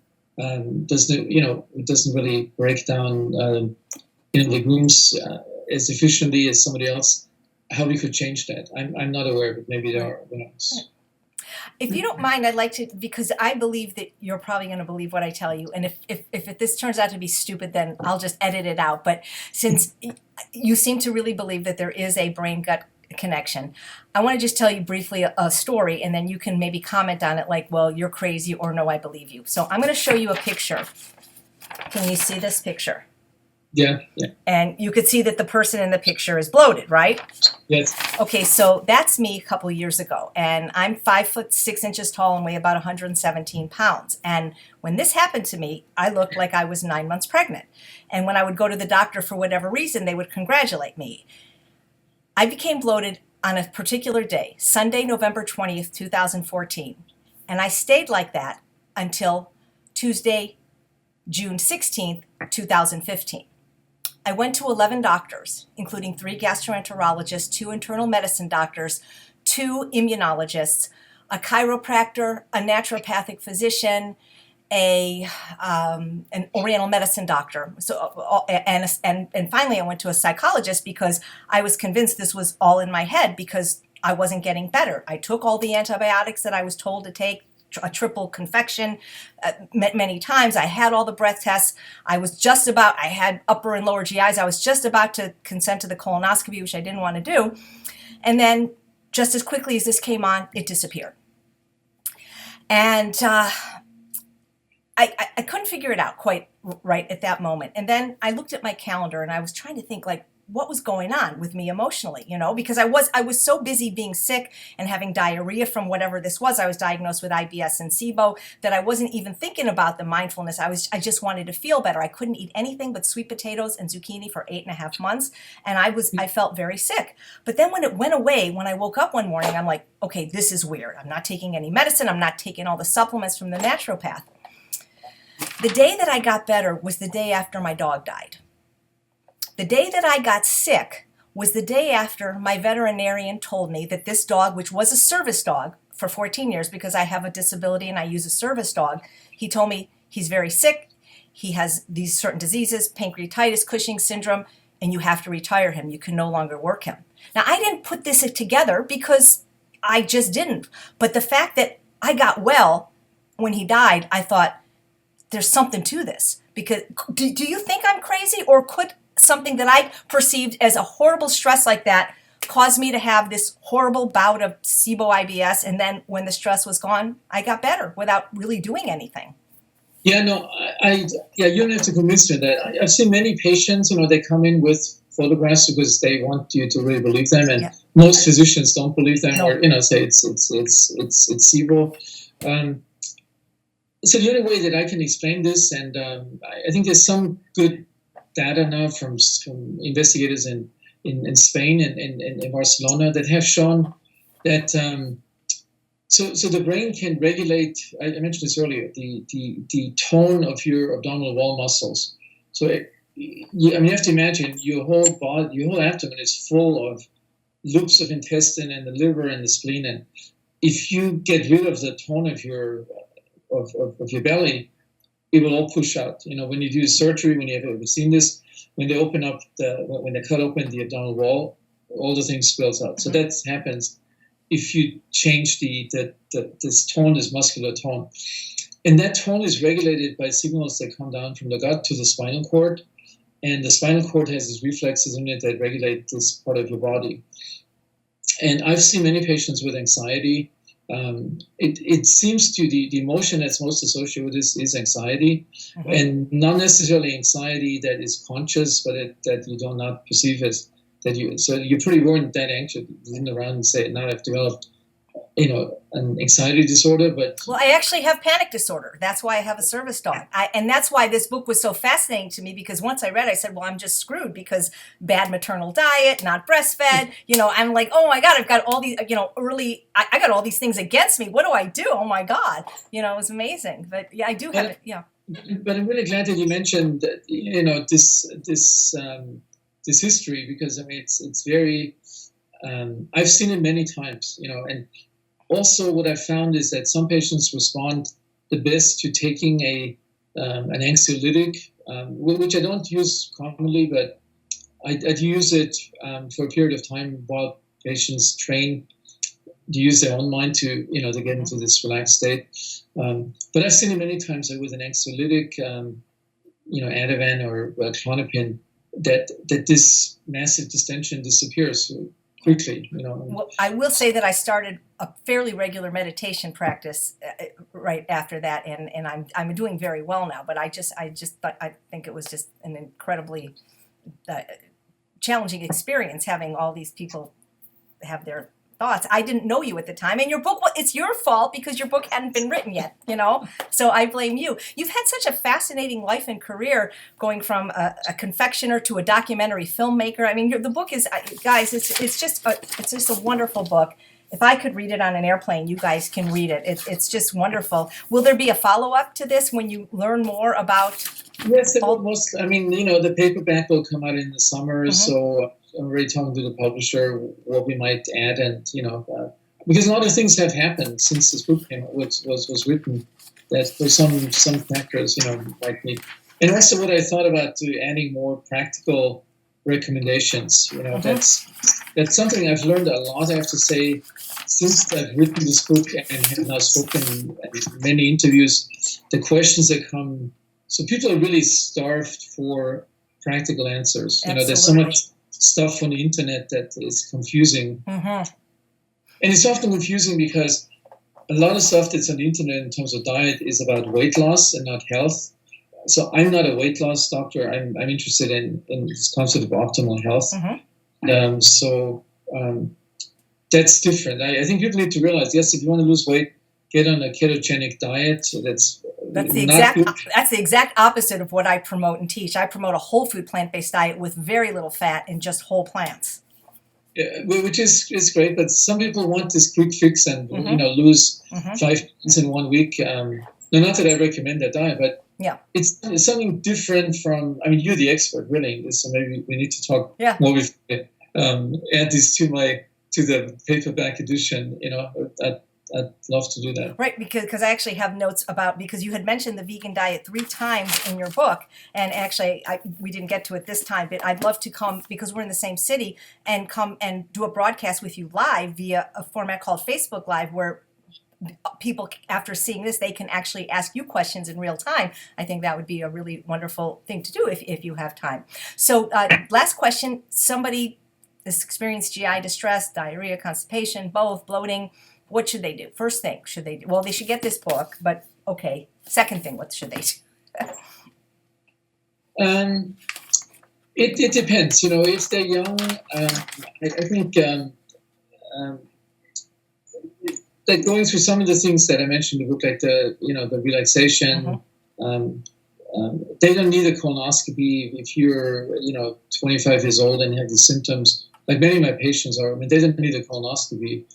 really break down legumes as efficiently as somebody else, how we could change that. I'm not aware, but maybe there are. If you don't mind, I'd like to, because I believe that you're probably going to believe what I tell you. And if this turns out to be stupid, then I'll just edit it out. But since you seem to really believe that there is a brain-gut connection, I want to just tell you briefly a story, and then you can maybe comment on it like, well, you're crazy, or no, I believe you. So I'm going to show you a picture. Can you see this picture? Yeah. And you could see that the person in the picture is bloated, right? Yes. Okay, so that's me a couple years ago, and I'm 5'6" tall and weigh about 117 pounds. And when this happened to me, I looked like I was 9 months pregnant. And when I would go to the doctor for whatever reason, they would congratulate me. I became bloated on a particular day, Sunday, November 20th, 2014. And I stayed like that until Tuesday, June 16th, 2015. I went to 11 doctors, including 3 gastroenterologists, 2 internal medicine doctors, 2 immunologists, a chiropractor, a naturopathic physician, an oriental medicine doctor. So, and finally, I went to a psychologist because I was convinced this was all in my head because I wasn't getting better. I took all the antibiotics that I was told to take. a triple confection many times. I had all the breath tests. I had upper and lower GIs. I was just about to consent to the colonoscopy, which I didn't want to do. And then just as quickly as this came on, it disappeared. And I couldn't figure it out quite right at that moment. And then I looked at my calendar and I was trying to think, like, what was going on with me emotionally, because I was so busy being sick and having diarrhea from whatever this was. I was diagnosed with IBS and SIBO that I wasn't even thinking about the mindfulness. I just wanted to feel better. I couldn't eat anything but sweet potatoes and zucchini for 8.5 months. And I felt very sick. But then when it went away, when I woke up one morning, I'm like, okay, this is weird. I'm not taking any medicine. I'm not taking all the supplements from the naturopath. The day that I got better was the day after my dog died. The day that I got sick was the day after my veterinarian told me that this dog, which was a service dog for 14 years because I have a disability and I use a service dog, he told me he's very sick, he has these certain diseases, pancreatitis, Cushing's syndrome, and you have to retire him. You can no longer work him. Now, I didn't put this together because I just didn't. But the fact that I got well when he died, I thought, there's something to this. Because do you think I'm crazy, or could something that I perceived as a horrible stress like that cause me to have this horrible bout of SIBO IBS, and then when the stress was gone, I got better without really doing anything? Yeah, no, you don't have to convince me of that. I've seen many patients, they come in with photographs because they want you to really believe them, and most physicians don't believe them, or say it's SIBO. So the only way that I can explain this, and I think there's some good data now from investigators in Spain and in Barcelona that have shown that so the brain can regulate. I mentioned this earlier. The tone of your abdominal wall muscles. So you have to imagine your whole body, your whole abdomen is full of loops of intestine and the liver and the spleen. And if you get rid of the tone of your belly, it will all push out. When you do surgery, when you have ever seen this, when they cut open the abdominal wall, all the things spills out. So that happens if you change this tone, this muscular tone. And that tone is regulated by signals that come down from the gut to the spinal cord. And the spinal cord has these reflexes in it that regulate this part of your body. And I've seen many patients with anxiety. It seems to the emotion that's most associated with this is anxiety, and not necessarily anxiety that is conscious, but that you do not perceive as that you. So you pretty weren't that anxious. You didn't around and say, now I've developed, an anxiety disorder. But well, I actually have panic disorder. That's why I have a service dog. And that's why this book was so fascinating to me, because once I read it, I said, well, I'm just screwed because bad maternal diet, not breastfed. I'm like, oh my God, I've got all these, I got all these things against me. What do I do? Oh my God. It was amazing. But yeah, I do have it. Yeah. But I'm really glad that you mentioned, this history, because it's very, I've seen it many times, and also what I found is that some patients respond the best to taking an anxiolytic, which I don't use commonly, but I do use it for a period of time while patients train to use their own mind to get into this relaxed state. But I've seen it many times with an anxiolytic, Ativan or Klonopin, that this massive distension disappears quickly. Well, I will say that I started a fairly regular meditation practice right after that, and I'm doing very well now. But I think it was just an incredibly challenging experience having all these people have their thoughts. I didn't know you at the time, and your book, it's your fault because your book hadn't been written yet, so I blame you. You've had such a fascinating life and career, going from a confectioner to a documentary filmmaker. The book is, guys, it's just a wonderful book. If I could read it on an airplane, you guys can read it. It's just wonderful. Will there be a follow-up to this when you learn more about? Yes, the paperback will come out in the summer, so I'm already talking to the publisher what we might add, and because a lot of things have happened since this book was written, that for some factors might need. And also, what I thought about adding more practical recommendations. that's something I've learned a lot, I have to say, since I've written this book and have now spoken in many interviews. The questions that come, so people are really starved for practical answers. Absolutely. There's so much stuff on the internet that is confusing. Mm-hmm. And it's often confusing because a lot of stuff that's on the internet in terms of diet is about weight loss and not health. So I'm not a weight loss doctor. I'm interested in this concept of optimal health. Mm-hmm. That's different. I think people need to realize, yes, if you want to lose weight, get on a ketogenic diet. That's the exact opposite of what I promote and teach. I promote a whole food plant-based diet with very little fat and just whole plants. Yeah, which is great, but some people want this quick fix and lose 5 pounds in 1 week. Not that I recommend that diet, but yeah, it's something different from. I mean, you're the expert, really. So maybe we need to talk more. With add this to the paperback edition. I'd love to do that. Right, because I actually have notes about, because you had mentioned the vegan diet 3 times in your book, and actually we didn't get to it this time, but I'd love to come, because we're in the same city, and come and do a broadcast with you live via a format called Facebook Live, where people, after seeing this, they can actually ask you questions in real time. I think that would be a really wonderful thing to do if you have time. So last question, somebody has experienced GI distress, diarrhea, constipation, both, bloating. What should they do? First thing, should they do? Well, they should get this book, but okay. Second thing, what should they do? It depends. If they're young, I think like going through some of the things that I mentioned in the book, like the relaxation. They don't need a colonoscopy if you're 25 years old and have these symptoms. Like many of my patients are. I mean, they don't need a colonoscopy.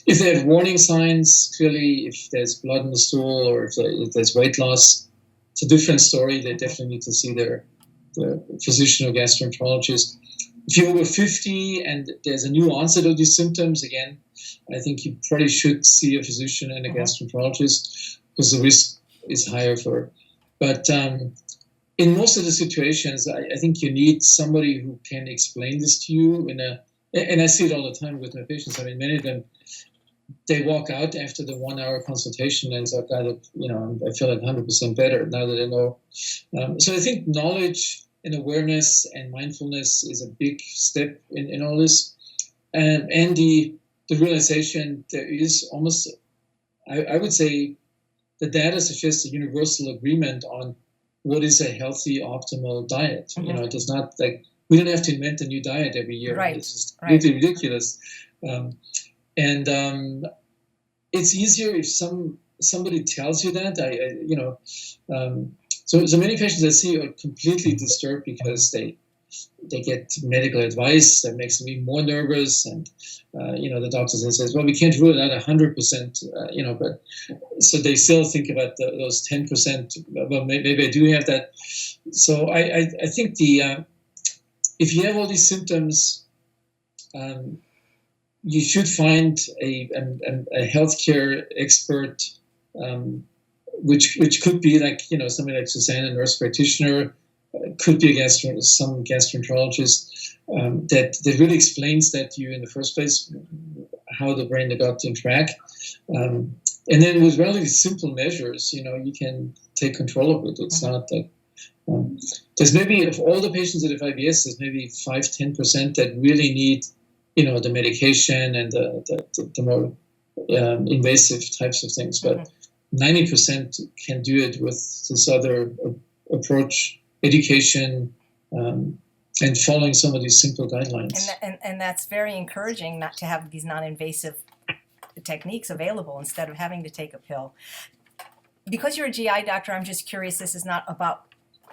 If they have warning signs, clearly, if there's blood in the stool or if there's weight loss, it's a different story. They definitely need to see their physician or gastroenterologist. If you're over 50 and there's a new onset of these symptoms, again, I think you probably should see a physician and a gastroenterologist because the risk is higher for. But in most of the situations, I think you need somebody who can explain this to you and I see it all the time with my patients. I mean, many of them, they walk out after the 1 hour consultation and say, God, I feel like 100% better now that I know. So I think knowledge and awareness and mindfulness is a big step in all this. And the realization there is almost, I would say, the data suggests a universal agreement on what is a healthy, optimal diet. It does not like, we don't have to invent a new diet every year. Right. It's just really ridiculous. And it's easier if somebody tells you that. So many patients I see are completely disturbed because they get medical advice that makes them even more nervous. And, the doctor says, well, we can't rule it out 100%, but so they still think about those 10%. Well, maybe I do have that. So I think if you have all these symptoms, you should find a healthcare expert, which could be like somebody like Susanna, a nurse practitioner, could be some gastroenterologist that really explains that to you in the first place, how the brain and the gut interact, and then with relatively simple measures, you can take control of it. It's not that. There's maybe, of all the patients that have IBS, there's maybe 5-10% that really need, the medication and the more invasive types of things. But 90% can do it with this other approach, education, and following some of these simple guidelines. And that's very encouraging, not to have these non-invasive techniques available instead of having to take a pill. Because you're a GI doctor, I'm just curious, this is not about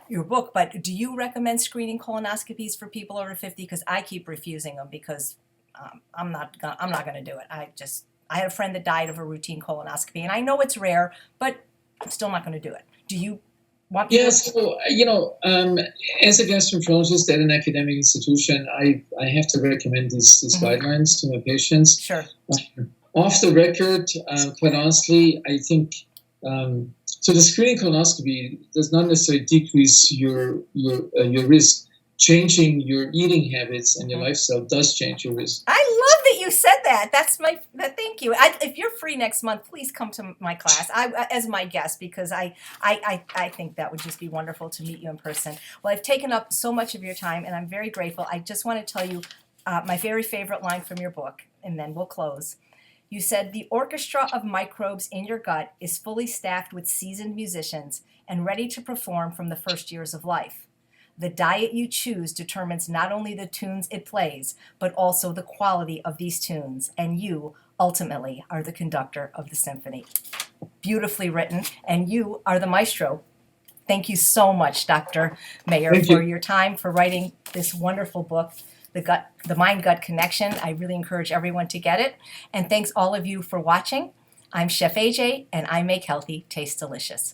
your book, but do you recommend screening colonoscopies for people over 50? Because I keep refusing them because I'm not going to do it. I had a friend that died of a routine colonoscopy, and I know it's rare, but I'm still not going to do it. Do you want people? Yes, so, as a gastroenterologist at an academic institution, I have to recommend these guidelines to my patients. Sure. Off the record, quite honestly, I think. So the screening colonoscopy does not necessarily decrease your risk. changing your eating habits and your lifestyle does change your risk. I love that you said that. Thank you. If you're free next month, please come to my class as my guest, because I think that would just be wonderful to meet you in person. Well, I've taken up so much of your time, and I'm very grateful. I just want to tell you my very favorite line from your book, and then we'll close. You said, "The orchestra of microbes in your gut is fully staffed with seasoned musicians and ready to perform from the first years of life. The diet you choose determines not only the tunes it plays, but also the quality of these tunes, and you, ultimately, are the conductor of the symphony." Beautifully written, and you are the maestro. Thank you so much, Dr. Mayer, for your time, for writing this wonderful book, The Mind-Gut Connection. I really encourage everyone to get it. And thanks all of you for watching. I'm Chef AJ, and I make healthy taste delicious.